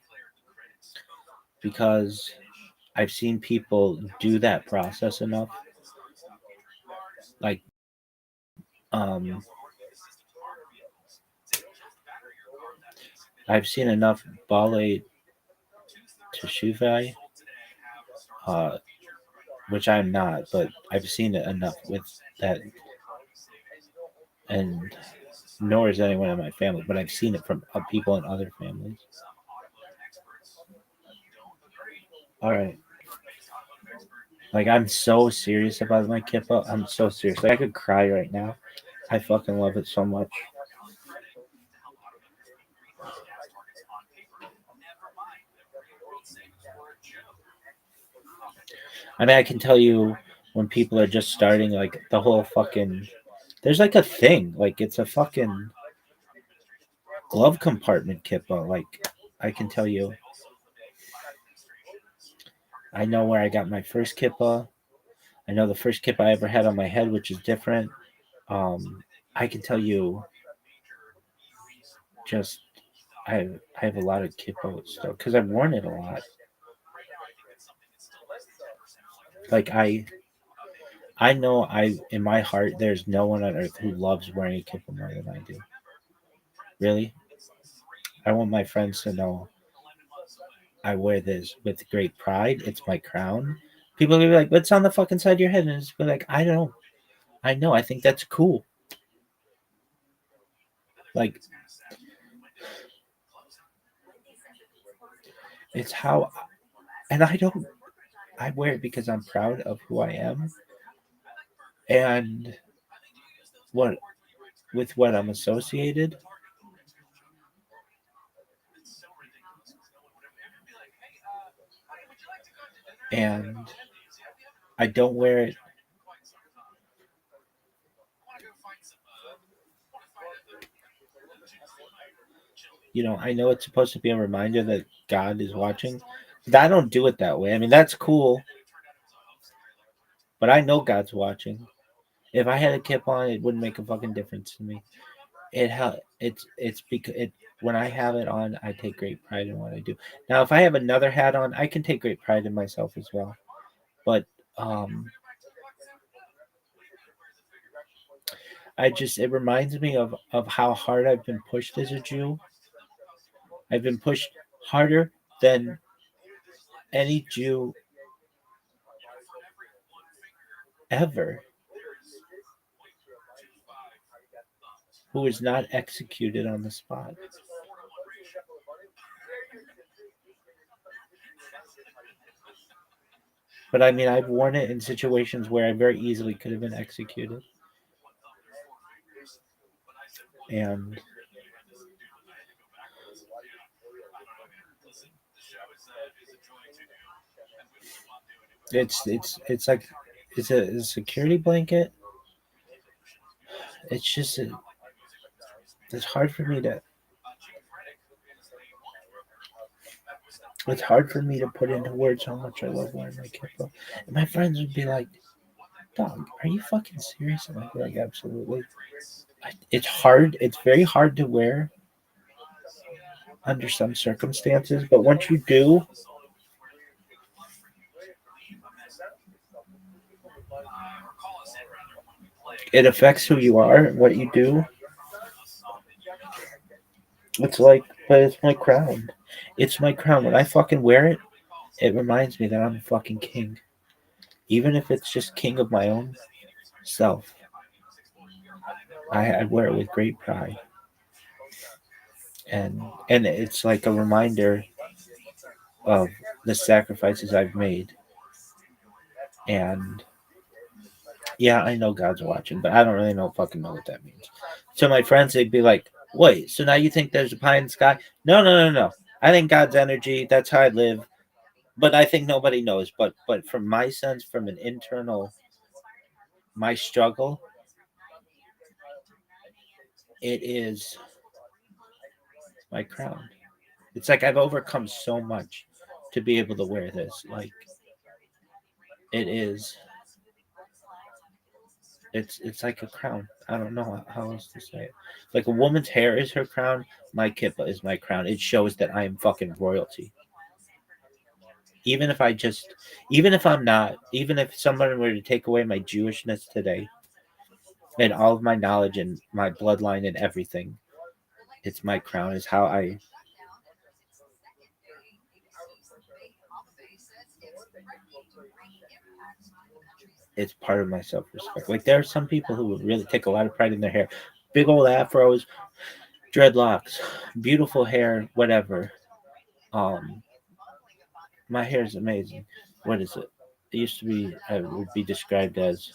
Because I've seen people do that process enough. Like, um, I've seen enough Bale Teshuvah, uh, which I'm not, but I've seen it enough with that, and nor is anyone in my family, but I've seen it from people in other families. All right. Like, I'm so serious about my kippa. I'm so serious. Like, I could cry right now. I fucking love it so much. I mean, I can tell you when people are just starting, like, the whole fucking. There's like a thing. Like, it's a fucking glove compartment kippa. Like, I can tell you. I know where I got my first kippa. I know the first kippa I ever had on my head, which is different. I can tell you just I have a lot of kippa stuff because I've worn it a lot. Like I know I in my heart there's no one on earth who loves wearing a kippa more than I do. Really, I want my friends to know I wear this with great pride. It's my crown. People are gonna be like, "What's on the fucking side of your head?" And it's be like, "I don't know. I know. I think that's cool." Like it's how, and I don't. I wear it because I'm proud of who I am and what with what I'm associated. And I don't wear it. I know it's supposed to be a reminder that God is watching, but I don't do it that way. I mean, that's cool, but I know God's watching. If I had a kip on, it wouldn't make a fucking difference to me. It's because when I have it on, I take great pride in what I do. Now, if I have another hat on, I can take great pride in myself as well. But um, it reminds me of how hard I've been pushed as a Jew. I've been pushed harder than any Jew ever who is not executed on the spot. But I mean, I've worn it in situations where I very easily could have been executed. And It's like it's a security blanket. It's just it's hard for me to it's hard for me to put into words how much I love wearing my kippah. And my friends would be like, "Dog, are you fucking serious?" And I'd be like, "Absolutely." It's hard. It's very hard to wear under some circumstances, but once you do, it affects who you are, what you do. It's like, but it's my crown. It's my crown. When I fucking wear it, it reminds me that I'm a fucking king. Even if it's just king of my own self, I wear it with great pride. And and it's like a reminder of the sacrifices I've made. And yeah, I know God's watching, but I don't really fucking know what that means. So my friends, they'd be like, "Wait, so now you think there's a pie in the sky?" No, no, no, no. I think God's energy. That's how I live. But I think nobody knows. But from my sense, from an internal my struggle, it is my crown. It's like I've overcome so much to be able to wear this. Like it is. It's like a crown. I don't know how else to say it. Like a woman's hair is her crown. My kippa is my crown. It shows that I am fucking royalty. Even if I just, even if I'm not, even if someone were to take away my Jewishness today and all of my knowledge and my bloodline and everything, it's my crown. Is how it's part of my self respect. Like there are some people who would really take a lot of pride in their hair, big old afros, dreadlocks, beautiful hair, whatever. Um, my hair is amazing. What is it? It used to be, it would be described as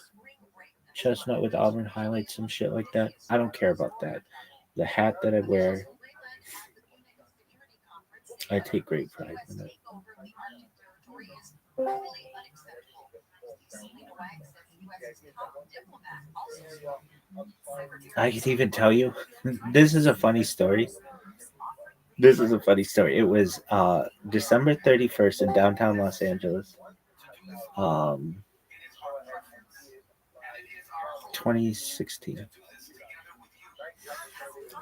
chestnut with auburn highlights, some shit like that. I don't care about that. The hat that I wear, I take great pride in it. I could even tell you, this is a funny story. This is a funny story. It was December 31st in downtown Los Angeles, um, 2016.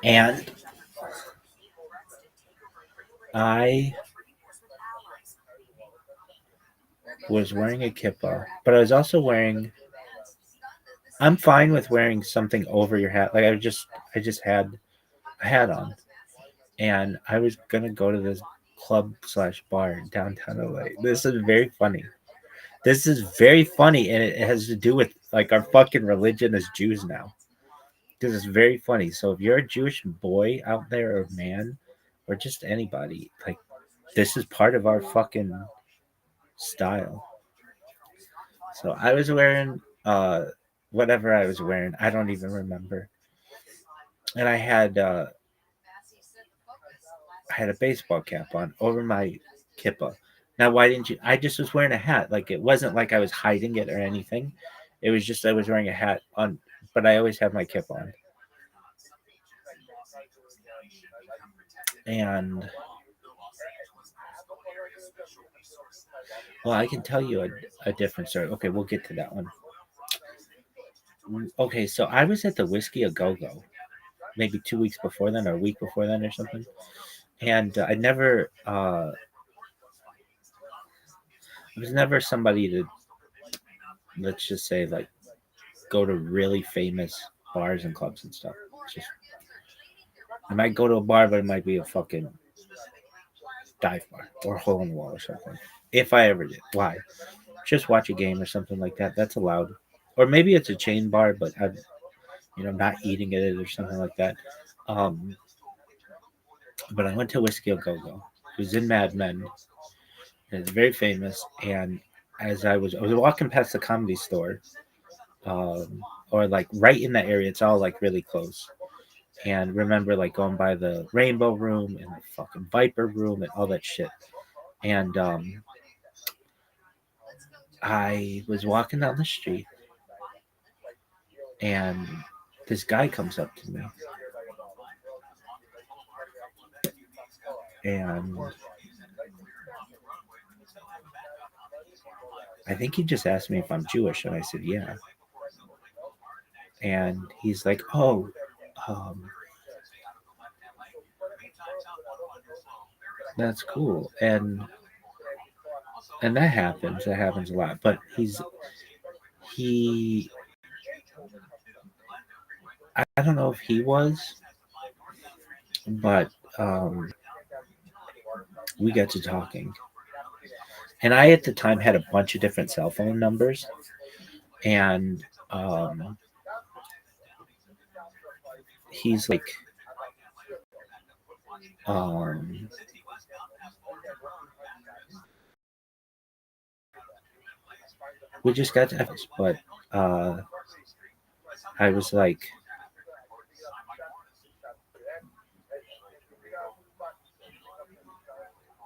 And I was wearing a kippah, but I was also wearing. I'm fine with wearing something over your hat. Like I just had a hat on, and I was gonna go to this club slash bar in downtown LA. This is very funny. This is very funny, and it has to do with like our fucking religion as Jews now. Because it's very funny. So if you're a Jewish boy out there or man, or just anybody, like this is part of our fucking style. So I was wearing whatever I was wearing. I don't even remember. And I had a baseball cap on over my kippa. Now why didn't you I just was wearing a hat. Like it wasn't like I was hiding it or anything. It was just I was wearing a hat on, but I always have my kip on. And well, I can tell you a different story. Okay, we'll get to that one. Okay, so I was at the Whiskey a Go Go maybe 2 weeks before then, or a week before then, or something. And I was never somebody to, let's just say, like go to really famous bars and clubs and stuff. Just I might go to a bar, but it might be a fucking dive bar or hole in the wall or something. If I ever did, why? Just watch a game or something like that. That's allowed. Or maybe it's a chain bar, but I'm not eating at it or something like that. Um, but I went to Whiskey a Go Go. It was in Mad Men. And it's very famous. And as I was walking past the comedy store, um, or like right in that area. It's all like really close. And remember like going by the Rainbow Room and the fucking Viper Room and all that shit. And I was walking down the street and this guy comes up to me and I think he just asked me if I'm Jewish and I said yeah. And he's like, "Oh, um, that's cool." And that happens. That happens a lot. But he I don't know if he was, but we got to talking. And I at the time had a bunch of different cell phone numbers, and um, he's like, um, we just got to have this, but uh, I was like,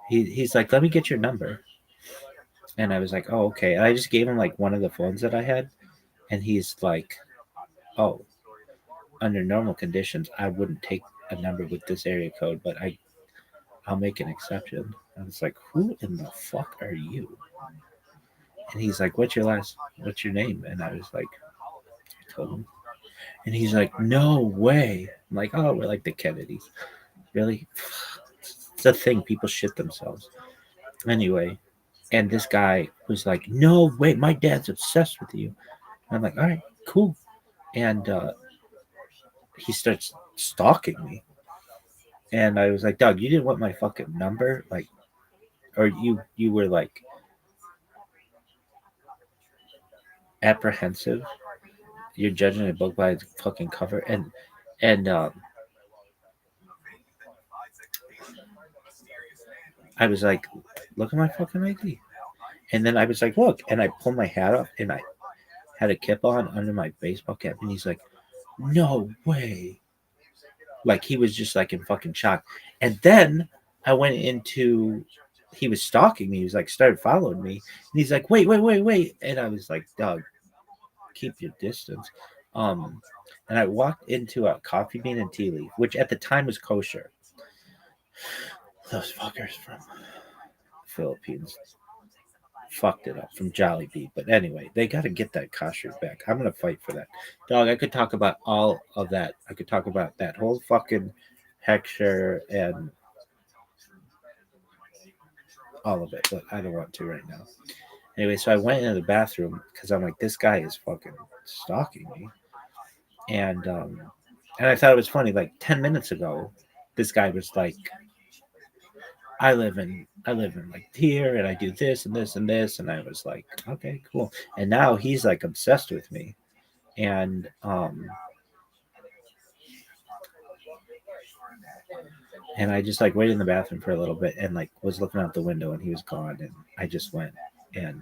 he's like, let me get your number, and I was like, oh okay. And I just gave him like one of the phones that I had, and he's like, oh, under normal conditions, I wouldn't take a number with this area code, but I'll make an exception. I was like, who in the fuck are you? And he's like, what's your name? And I was like, I told him. And he's like, no way. I'm like, oh, we're like the Kennedys. Really? It's a thing. People shit themselves. Anyway, and this guy was like, no, wait, my dad's obsessed with you. And I'm like, all right, cool. And he starts stalking me. And I was like, Doug, you didn't want my fucking number? Like, or you were like apprehensive. You're judging a book by its fucking cover. And I was like, look at my fucking ID. And then I was like, look. And I pulled my hat up and I had a kip on under my baseball cap. And he's like, no way. Like, he was just like in fucking shock. And then I went into, he was stalking me. He was like, started following me. And he's like, wait. And I was like, Doug, keep your distance. Um, and I walked into a coffee bean and tea leaf, which at the time was kosher. Those fuckers from Philippines fucked it up from Jollibee. But anyway, they got to get that kosher back. I'm gonna fight for that, dog. I could talk about all of that. I could talk about that whole fucking hecture and all of it, but I don't want to right now. Anyway, so I went into the bathroom because I'm like, this guy is fucking stalking me, and I thought it was funny. Like 10 minutes ago, this guy was like, I live in like here and I do this and this and this and I was like, okay, cool. And now he's like obsessed with me. And I just like waited in the bathroom for a little bit and like was looking out the window and he was gone and I just went and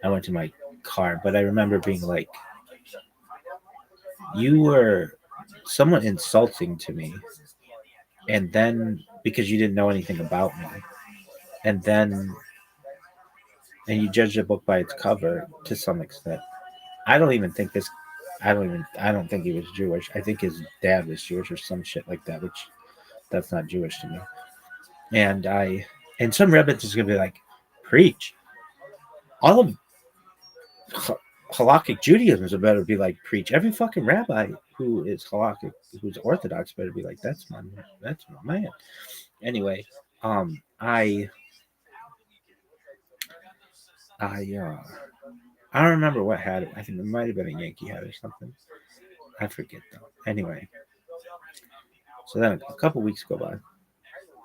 I went to my car. But I remember being like, you were somewhat insulting to me, and then because you didn't know anything about me, and then and you judged a book by its cover to some extent. I don't even think this. I don't think he was Jewish. I think his dad was Jewish or some shit like that, which that's not Jewish to me. And some rabbis is gonna be like, preach. All of halakhic Judaism is better be like preach. Every fucking rabbi who is halakhic, who's Orthodox, better be like that's my man. Anyway, I I don't remember what hat it. I think it might have been a Yankee hat or something. I forget though. Anyway, so then a couple weeks go by.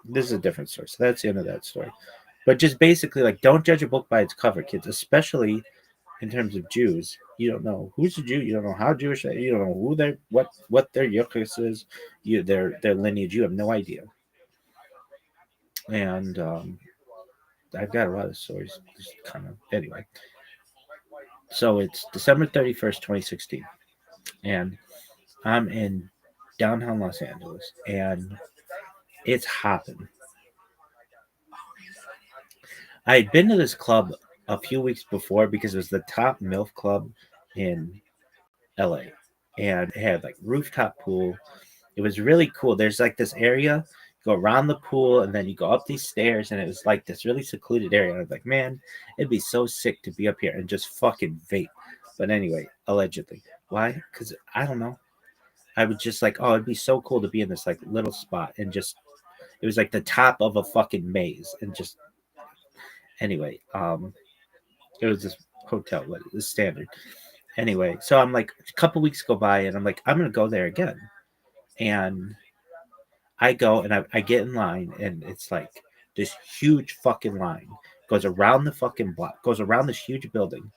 This is a different story. So that's the end of that story. But just basically, like, don't judge a book by its cover, kids. Especially in terms of Jews, you don't know who's a Jew. You don't know how Jewish they are. You don't know who they're what their yuchas is. Their lineage. You have no idea. And I've got a lot of stories. Just kind of anyway. So it's December 31st, 2016, and I'm in downtown Los Angeles, and it's hopping. I had been to this club a few weeks before because it was the top MILF club in LA. And it had like rooftop pool. It was really cool. There's like this area, you go around the pool and then you go up these stairs, and it was like this really secluded area. And I was like, man, it'd be so sick to be up here and just fucking vape. But anyway, allegedly. Why? Because I don't know. I was just like, oh, it'd be so cool to be in this like little spot and just it was like the top of a fucking maze and just anyway, it was this hotel, what is standard. Anyway, so I'm like a couple weeks go by and I'm like, I'm gonna go there again. And I go and I get in line and it's like this huge fucking line goes around the fucking block, goes around this huge building,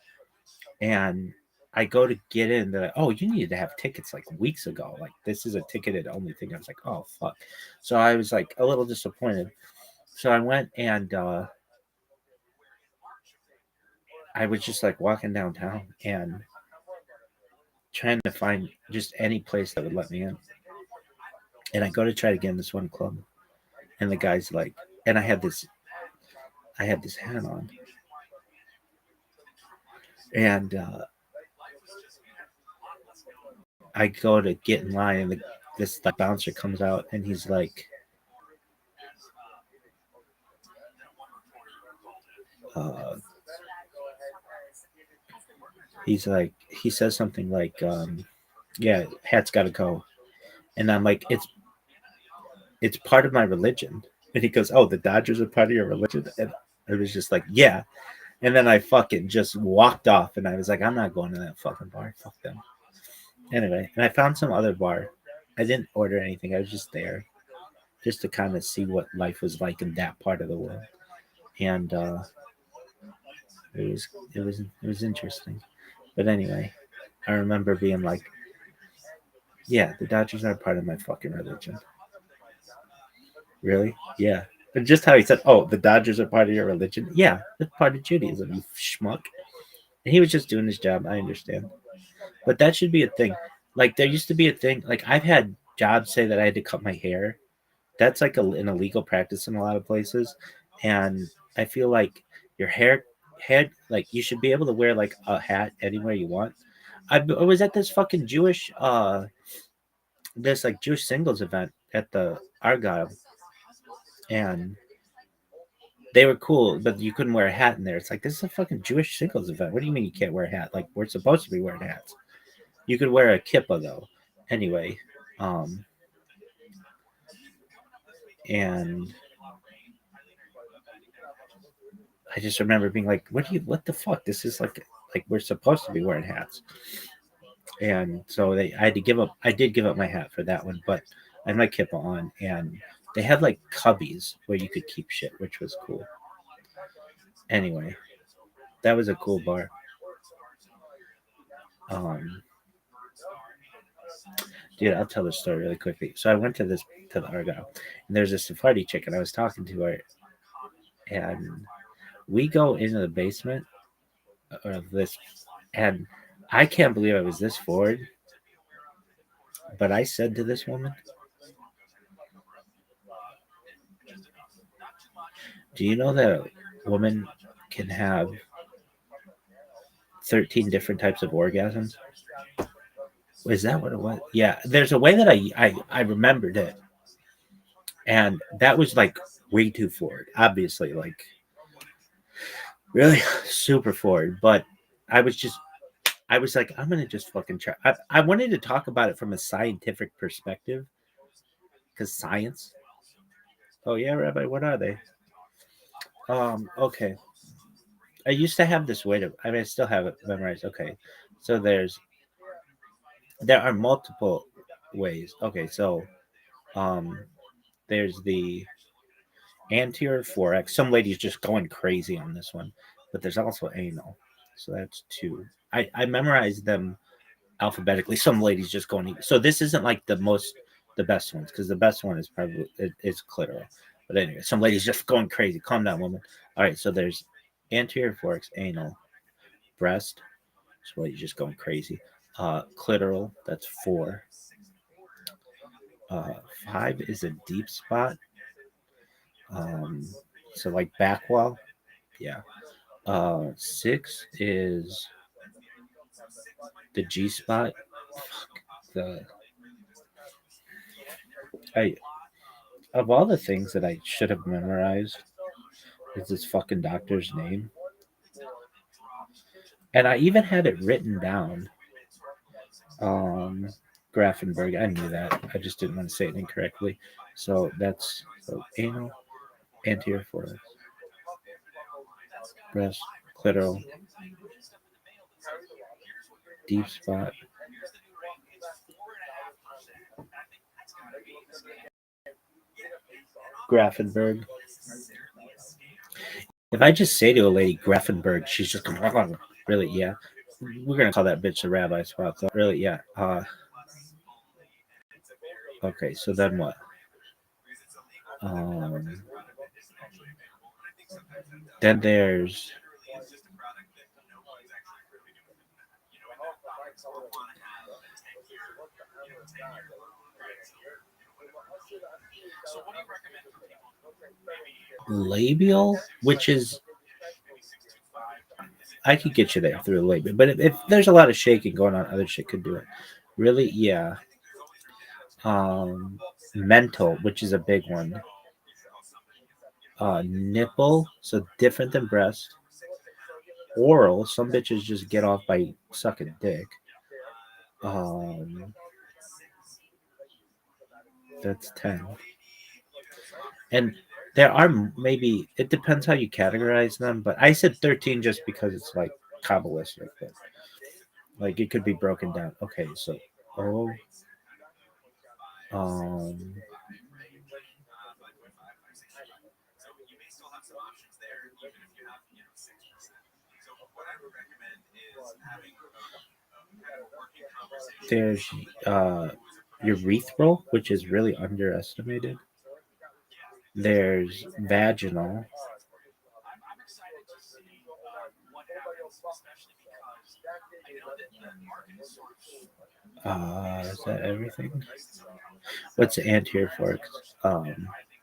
and I go to get in. They're like, "Oh, you needed to have tickets like weeks ago. Like this is a ticketed only thing." I was like, "Oh fuck!" So I was like a little disappointed. So I went and I was just like walking downtown and trying to find just any place that would let me in. And I go to try to get in this one club, and the guy's like, and I had this hat on, and I go to get in line, and this like bouncer comes out, and uh, he says something like, "Yeah, hat's got to go," and I'm like, it's part of my religion." And he goes, "Oh, the Dodgers are part of your religion," and I was just like, "Yeah." And then I fucking just walked off, and I was like, "I'm not going to that fucking bar. Fuck them." Anyway, and I found some other bar. I didn't order anything. I was just there, just to kind of see what life was like in that part of the world, and it was it was interesting. But anyway, I remember being like, "Yeah, the Dodgers are part of my fucking religion." Really? Yeah. But just how he said, "Oh, the Dodgers are part of your religion." Yeah, that's part of Judaism. You schmuck. And he was just doing his job. I understand. But that should be a thing. Like there used to be a thing. Like I've had jobs say that I had to cut my hair. That's like an illegal practice in a lot of places, and I feel like your head like you should be able to wear like a hat anywhere you want. I was at this fucking Jewish this like Jewish singles event at the Argyle, and they were cool, but you couldn't wear a hat in there. It's like this is a fucking Jewish singles event. What do you mean you can't wear a hat? Like we're supposed to be wearing hats. You could wear a kippah though. Anyway, um, and I just remember being like, what the fuck? This is like we're supposed to be wearing hats." And so I had to give up. I did give up my hat for that one, but I had my kippah on, and they had like cubbies where you could keep shit, which was cool. Anyway, that was a cool bar. Um, Dude, I'll tell the story really quickly. So I went to the Argyle, and there's a Sephardi chick, and I was talking to her, and we go into the basement of this, and I can't believe I was this forward, but I said to this woman, "Do you know that a woman can have 13 different types of orgasms?" Is that what it was? Yeah, there's a way that I remembered it, and that was like way too forward. Obviously, like really super forward. But I was just I was like, I'm gonna just fucking try. I wanted to talk about it from a scientific perspective because science. Oh yeah, Rabbi, what are they? Okay. I used to have this way to. I mean, I still have it memorized. Okay, so there are multiple ways. Okay, so um, there's the anterior thorax. Some ladies just going crazy on this one, but there's also anal. So that's two. I memorized them alphabetically. Some ladies just going. So this isn't like the best ones because the best one is probably is clitoral. But anyway, some ladies just going crazy. Calm down, woman. All right, so there's anterior thorax, anal, breast. So ladies just going crazy. Clitoral. That's 4. Uh, 5 is a deep spot. Um, so like back wall. Yeah. Six is the G spot. Fuck the I of all the things that I should have memorized is this fucking doctor's name, and I even had it written down. Um, Grafenberg. I knew that. I just didn't want to say it incorrectly. So that's anal, anterior forehead, breast, clitoral, deep spot. Grafenberg. If I just say to a lady Grafenberg, she's just going, really, yeah. We're gonna call that bitch the rabbi spot, though. Really, yeah. Okay, so then what? Um, then there's labial, which is I could get you there through the labial, but if there's a lot of shaking going on, other shit could do it. Really, yeah. Mental, which is a big one. Nipple, so different than breast. Oral, some bitches just get off by sucking dick. Um, that's 10. And there are maybe it depends how you categorize them, but I said 13 just because it's like Kabbalistic. But like it could be broken down. Okay, so oh, um, there's urethral, which is really underestimated. There's vaginal. Is that everything? What's the anterior fork?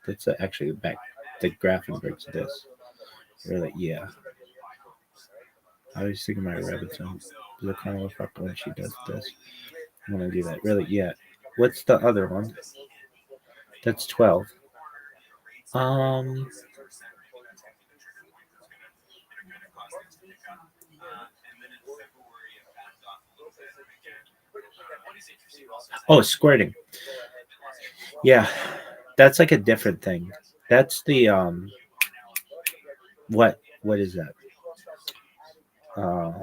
That's actually back. The Grafenberg's this. Really, yeah. I was thinking my rabbit's on the kind of fuck when she does this. I'm gonna do that. Really, yeah. What's the other one? That's 12. Um, oh, squirting. Yeah, that's like a different thing. That's the what is that? Uh,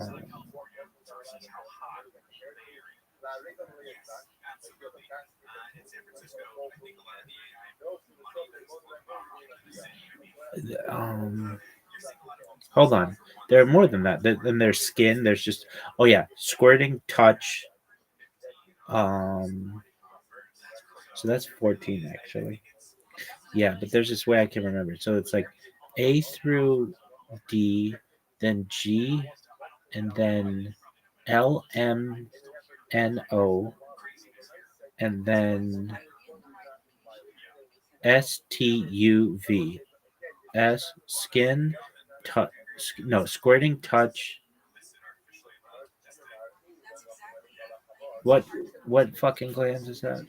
um, hold on. There are more than that. Then there's skin. There's just oh yeah, squirting, touch. Um, so that's 14 actually. Yeah, but there's this way I can remember. So it's like A through D, then G, and then L M N O, and then S T U V. S skin, touch. No, squirting, touch. What fucking glands is that?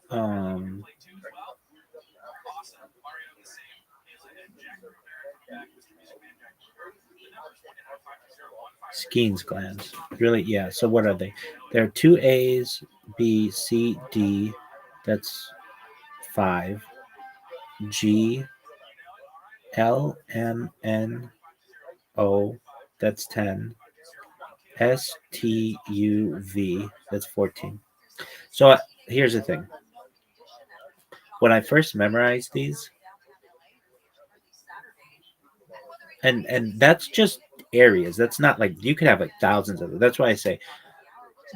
Um, Skene's glands. Really? Yeah. So what are they? There are two A's, B, C, D. That's 5. G, L, M, N, O. That's 10. S, T, U, V. That's 14. So here's the thing. When I first memorized these, and that's just areas. That's not like you could have like thousands of them. That's why I say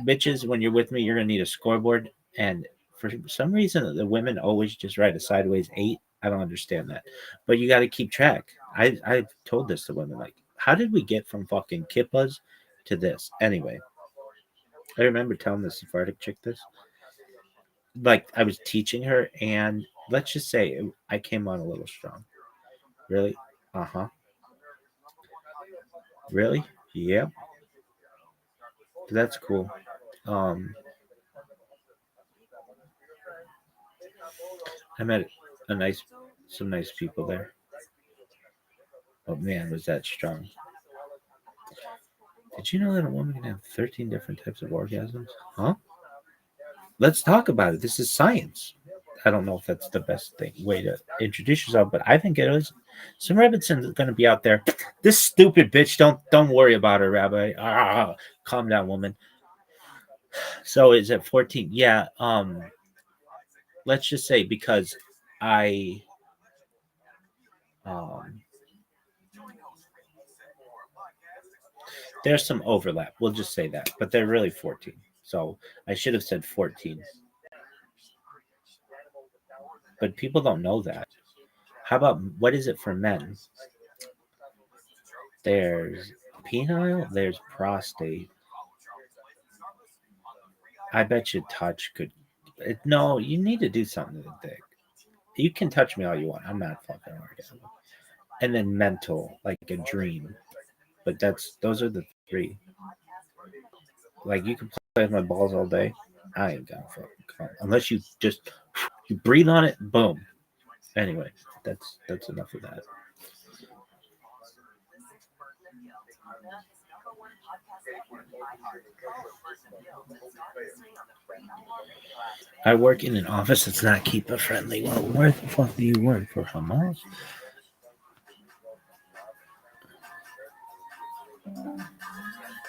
bitches, when you're with me, you're gonna need a scoreboard. And for some reason, the women always just write a sideways 8. I don't understand that, but you got to keep track. I've told this to women, like, how did we get from fucking kippas to this? Anyway, I remember telling this Sephardic chick this. Like, I was teaching her, and let's just say I came on a little strong. Really? Uh huh. Really? Yeah. That's cool. Um, I met a nice, some nice people there. Oh man, was that strong? Did you know that a woman can have 13 different types of orgasms? Huh? Let's talk about it. This is science. I don't know if that's the best way to introduce yourself, but I think it is. So Robinson's going to be out there. This stupid bitch. Don't worry about her, Rabbi. Calm down, woman. So is it 14? Yeah. Let's just say because I um there's some overlap. We'll just say that, but they're really 14. So I should have said 14. But people don't know that. How about what is it for men? There's penile, there's prostate. I bet you touch could. No, you need to do something to the dick. You can touch me all you want. I'm not fucking orgasm. And then mental, like a dream. But those are the three. Like you can play with my balls all day. I ain't gonna fucking come unless you just you breathe on it. Boom. Anyway, that's enough of that. I work in an office that's not keeper friendly. Well, where the fuck do you work for, Hamas?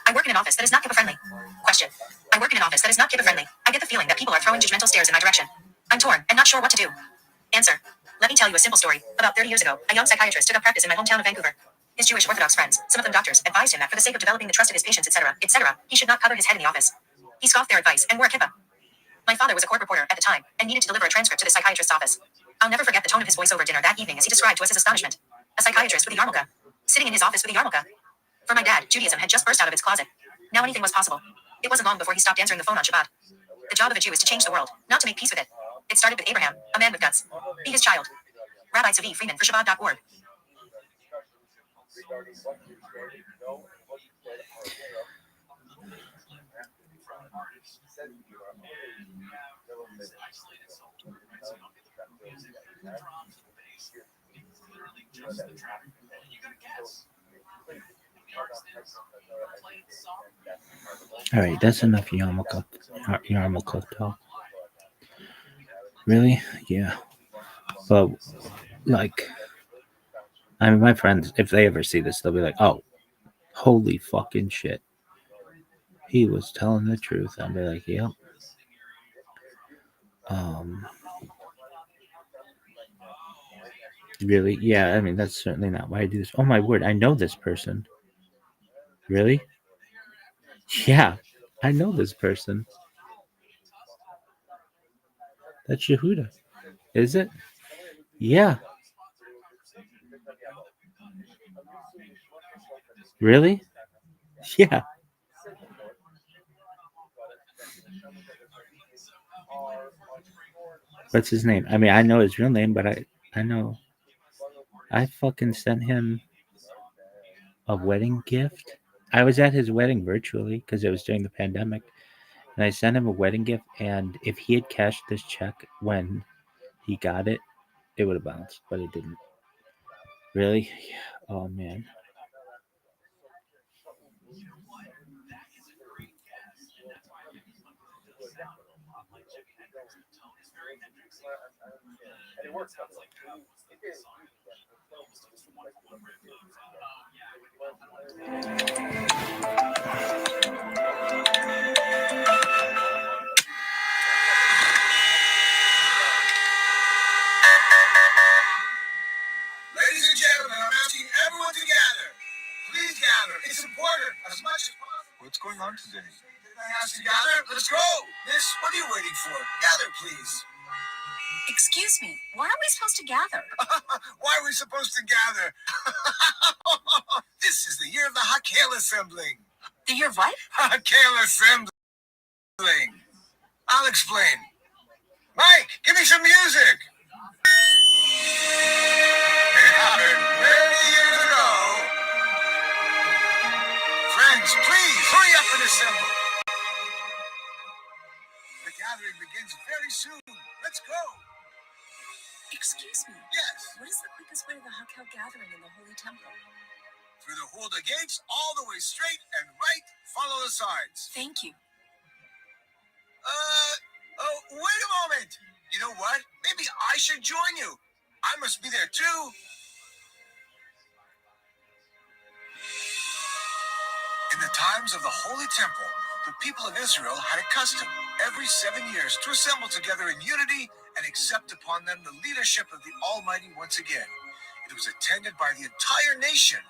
I work in an office that is not HIPAA friendly. Question. I work in an office that is not HIPAA friendly. I get the feeling that people are throwing judgmental stares in my direction. I'm torn and not sure what to do. Answer. Let me tell you a simple story. About 30 years ago, a young psychiatrist took up practice in my hometown of Vancouver. His Jewish Orthodox friends, some of them doctors, advised him that for the sake of developing the trust of his patients, etc., he should not cover his head in the office. He scoffed their advice and wore HIPAA. My father was a court reporter at the time and needed to deliver a transcript to the psychiatrist's office. I'll never forget the tone of his voice over dinner that evening as he described to us his astonishment. A psychiatrist with a yarmulke. Sitting in his office with a yarmulke. For my dad, Judaism had just burst out of its closet. Now anything was possible. It wasn't long before he stopped answering the phone on Shabbat. The job of a Jew is to change the world, not to make peace with it. It started with Abraham, a man with guts. Be his child. Rabbi Tzavi Freeman for Shabbat.org. All right, that's enough yarmulke talk. Really? Yeah. But like, I mean, my friends, if they ever see this, they'll be like, "Oh, holy fucking shit, he was telling the truth." I'll be like, "Yep." Um, really? Yeah. I mean, that's certainly not why I do this. Oh my word, I know this person. Really? Yeah, I know this person. That's Yehuda. Is it? Yeah. Really? Yeah. What's his name? I mean, I know his real name, but I know I fucking sent him a wedding gift. I was at his wedding virtually because it was during the pandemic, and I sent him a wedding gift. And if he had cashed this check when he got it, it would have bounced, but it didn't. Really? Yeah. Oh man. Ladies and gentlemen, I'm asking everyone to gather. Please gather. It's important as much as possible. What's going on today? Has to gather? Let's go! Miss, what are you waiting for? Gather, please. Excuse me, why are we supposed to gather? Why are we supposed to gather? This is the year of the Hakel assembling. The year of what? Hakel assembling. I'll explain. Mike, give me some music. It happened many years ago. Friends, please hurry up and assemble. The gathering begins very soon. Let's go. Excuse me, Yes, what is the quickest way to the Hakel gathering in the Holy Temple? through the Hulda gates, all the way straight and right. Follow the signs. Thank you. Wait a moment. You know what? Maybe I should join you. I must be there too. In the times of the Holy Temple, the people of Israel had a custom every 7 years to assemble together in unity and accept upon them the leadership of the Almighty once again. It was attended by the entire nation,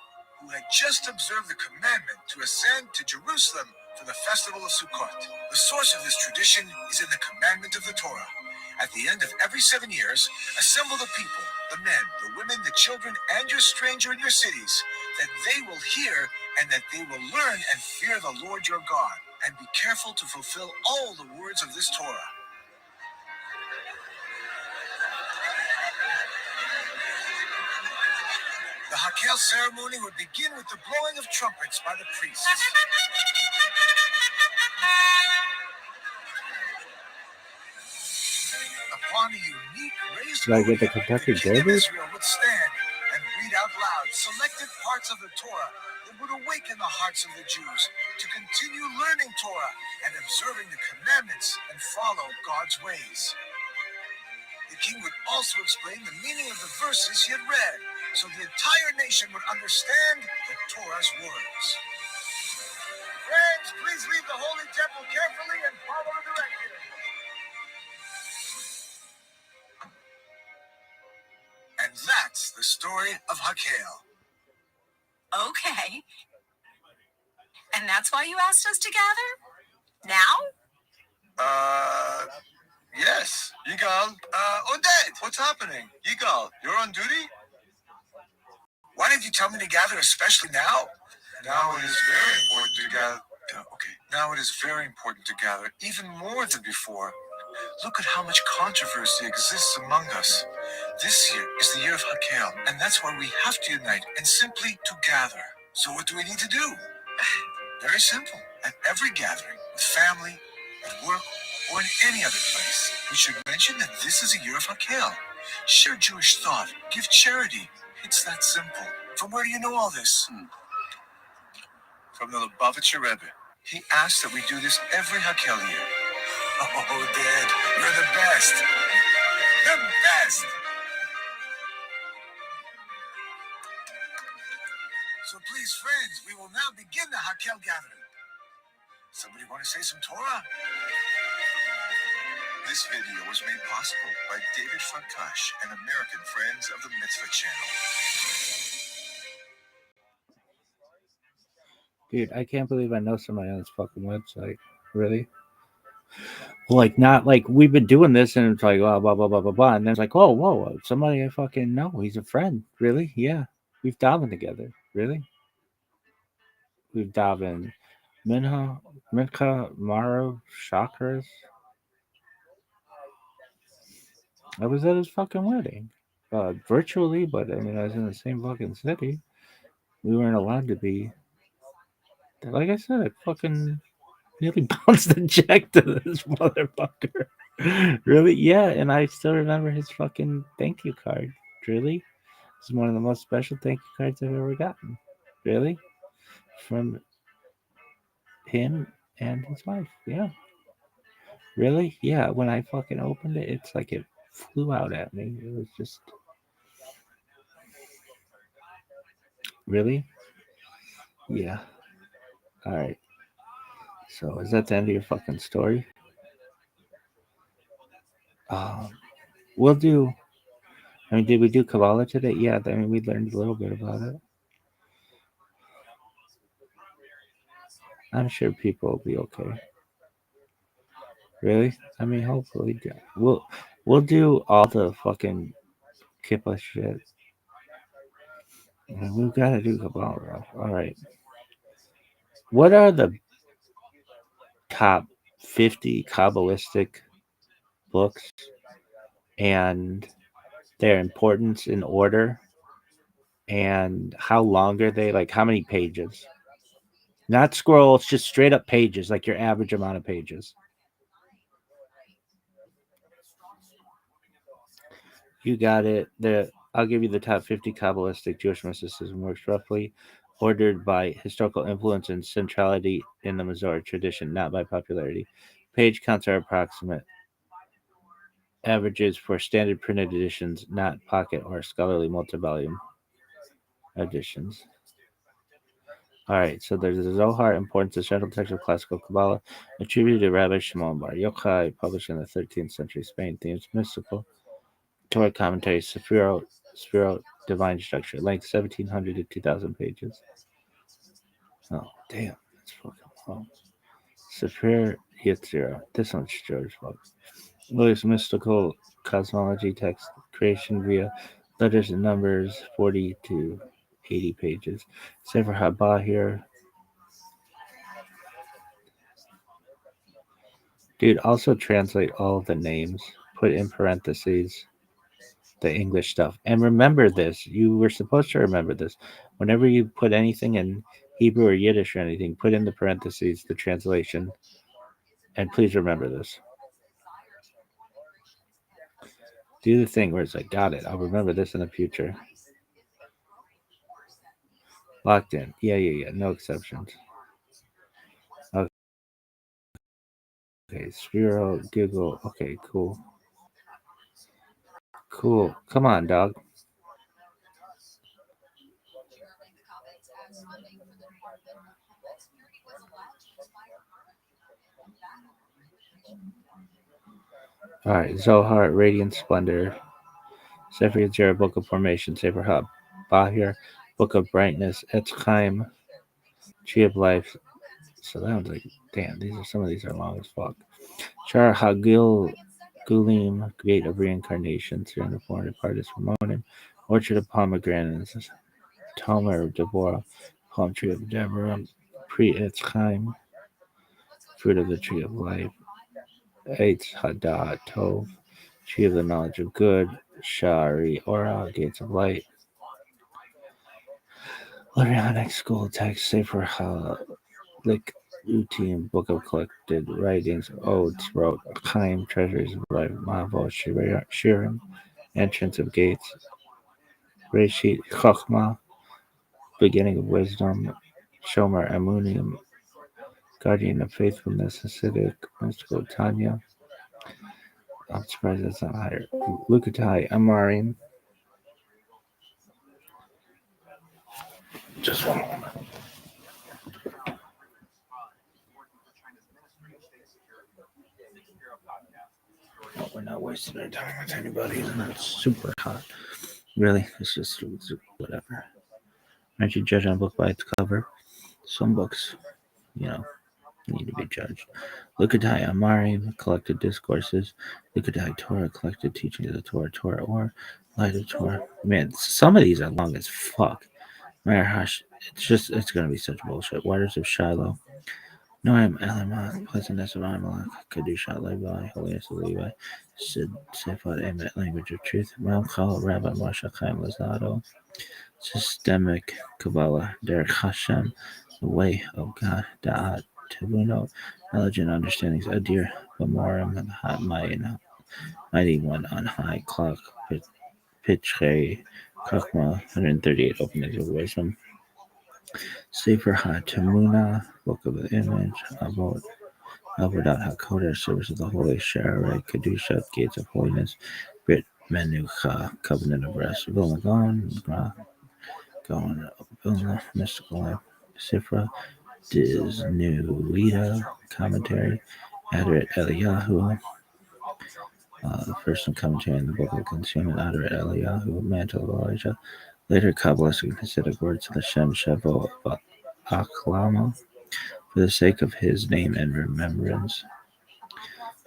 who had just observed the commandment to ascend to Jerusalem for the festival of Sukkot. The source of this tradition is in the commandment of the Torah. At the end of every 7 years, assemble the people, the men, the women, the children, and your stranger in your cities, that they will hear and that they will learn and fear the Lord your God, and be careful to fulfill all the words of this Torah. The Hakel ceremony would begin with the blowing of trumpets by the priests. Upon a unique raised Like with the podium, Kentucky the king of Derby? Israel would stand and read out loud selected parts of the Torah that would awaken the hearts of the Jews to continue learning Torah and observing the commandments and follow God's ways. The king would also explain the meaning of the verses he had read, so the entire nation would understand the Torah's words. Friends, please leave the Holy Temple carefully and follow the directions. And that's the story of Hakel. Okay. And that's why you asked us to gather? Now? Yes. Yigal. Odette, what's happening? Yigal, you're on duty? Why did you tell me to gather especially now? Now it is very important to gather. Okay. Now it is very important to gather, even more than before. Look at how much controversy exists among us. This year is the year of Hakel, and that's why we have to unite and simply to gather. So what do we need to do? Very simple. At every gathering, with family, at work, or in any other place, we should mention that this is a year of Hakel. Share Jewish thought. Give charity. It's that simple. From where do you know all this? From the Lubavitcher Rebbe. He asked that we do this every Hakel year. Oh, Dad, you're the best. The best! So please, friends, we will now begin the Hakel gathering. Somebody want to say some Torah? This video was made possible by David Farkash and American Friends of the Mitzvah Channel. Dude, I can't believe I know somebody on this fucking website. Really? Like, not like we've been doing this and it's like, blah, blah, blah, blah, blah, blah. And then it's like, oh, whoa, somebody I fucking know. He's a friend. Really? Yeah. We've davened together. Really? We've davened Mincha, Marav, Chakras. I was at his fucking wedding. Virtually, but I mean, I was in the same fucking city. We weren't allowed to be. Like I said, I fucking nearly bounced the check to this motherfucker. Really? Yeah, and I still remember his fucking thank you card. Really? It's one of the most special thank you cards I've ever gotten. Really? From him and his wife. Yeah. Really? Yeah, when I fucking opened it, it's like it flew out at me. It was just. Really? Yeah. Alright. So, is that the end of your fucking story? We'll do. I mean, did we do Kabbalah today? Yeah, I mean, we learned a little bit about it. I'm sure people will be okay. Really? I mean, hopefully, we'll do all the fucking Kippa shit. And we've got to do Kabbalah. All right. What are the top 50 Kabbalistic books and their importance in order? And how long are they? Like, how many pages? Not scrolls, just straight up pages, like your average amount of pages. You got it. I'll give you the top 50 Kabbalistic Jewish mysticism works roughly ordered by historical influence and centrality in the Masorah tradition, not by popularity. Page counts are approximate averages for standard printed editions, not pocket or scholarly multi-volume editions. All right, so there's the Zohar, importance of central text of classical Kabbalah, attributed to Rabbi Shimon Bar Yochai, published in the 13th century Spain. Themes mystical. Torah commentary, Sphero, divine structure, length 1,700 to 2,000 pages. Oh, damn, that's fucking long. Sephir Yetzirah, this one's George fuck. William's mystical cosmology text, creation via letters and numbers, 40 to 80 pages. Sefer HaBahir. Dude, also translate all of the names, put in parentheses the English stuff. And remember this, you were supposed to remember this. Whenever you put anything in Hebrew or Yiddish or anything, put in the parentheses the translation. And please remember this. Do the thing where it's like, got it. I'll remember this in the future. Locked in. Yeah. No exceptions. Okay, Sphero, Google. Okay, cool. Cool. Come on, dog. All right, Zohar, Radiant Splendor. Sefer Yetzirah, Book of Formation. Sefer HaBahir, Book of Brightness. Etz Chaim, Tree of Life. So that one's like, damn, some of these are long as fuck. Char Hagil Gulim, Gate of Reincarnation, 300 Partis Ramonim, Orchard of Pomegranates, Tomer of Deborah, Palm Tree of Deborah, Pre Etz Chaim, Fruit of the Tree of Life, Eitz Hadah Tov, Tree of the Knowledge of Good, Shari Ora, Gates of Light, Larianic School Text, Sefer Halik Utim, Book of Collected Writings, Odes, wrote Chaim, Treasuries of Life, Mavo, Shirim, Entrance of Gates, Reshit Chochmah, Beginning of Wisdom, Shomer Amunim, Guardian of Faithfulness, Hasidic, Mystical Tanya. I'm surprised that's not higher. Lukatai, Amarim. Just one moment. Oh, we're not wasting our time with anybody. It's not super hot. Really, it's just whatever. Aren't you judging a book by its cover? Some books, you know, need to be judged. Lukatai Amarim, collected discourses. Lukatai Torah, collected teachings of the Torah, or Light of Torah. Man, some of these are long as fuck. Marahash, it's gonna be such bullshit. Waters of Shiloh. Noam Elamah, pleasantness of Amalek, Kadusha Levi, holiness of Levi, Sid Sefat Emet, language of truth, Ramchal, Rabbi Moshe Chaim Lazado, systemic Kabbalah, Derek Hashem, the way of God, Da'at, Tevuno, knowledge and understandings, Adir, Bamorim, mighty one on high, clock, Pitre, Chachma, 138 openings of wisdom, Sefer HaTemuna, Book of the Image, Avodat HaKodesh, Service of the Holy, Sharet, Kedushat, Gates of Holiness, Brit Menucha, Covenant of Rest, Vilna Gaon, Vilna, Mystical Life, Sifra, Diz Nuita, Commentary, Adorat Eliyahu, first commentary in the Book of Concealment, Adorat Eliyahu, Mantle of Elijah, later Kabbalistic Hasidic words of the Shem Shevo Aklama, for the sake of his name and remembrance.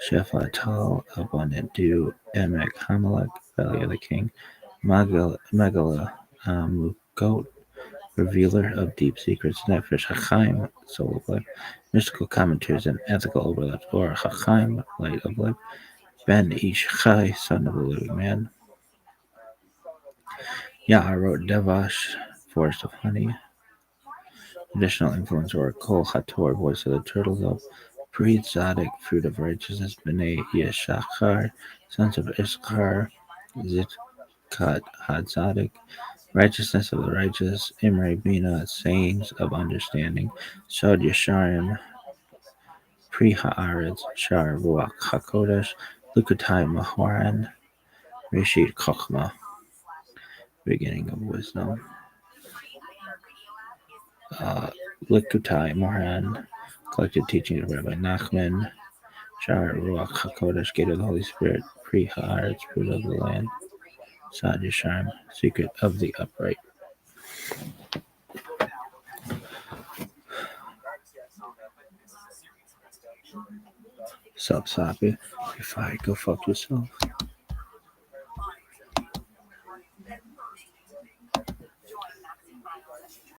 Shephatal, abundant dew, Emek Hamalek, belly of the king, Megala, goat, revealer of deep secrets, Nefesh Hachaim, soul of life, mystical commentaries and ethical overlaps, or Hachaim, light of life, Ben Ish Chai, son of the living man. Yah wrote Devash, forest of honey. Additional influence or Kol Hator, voice of the turtle dove. Pre Tzaddik, fruit of righteousness. Bnei Yeshachar, sons of Issachar. Zitkat Hadzadik, righteousness of the righteous. Imre Bina, sayings of understanding. Shad Yesharim, Pri Haaretz, Shar Ruach HaKodesh. Lukutai Mahoran, Rishit Chochma, beginning of wisdom. Likutai Moran, collected teaching of Rabbi Nachman, Shar Ruach HaKodesh, gate of the Holy Spirit, Pri Haaretz, fruit of the land, Sad Yesharim, secret of the upright. Sup, Sappy? If I go fuck yourself.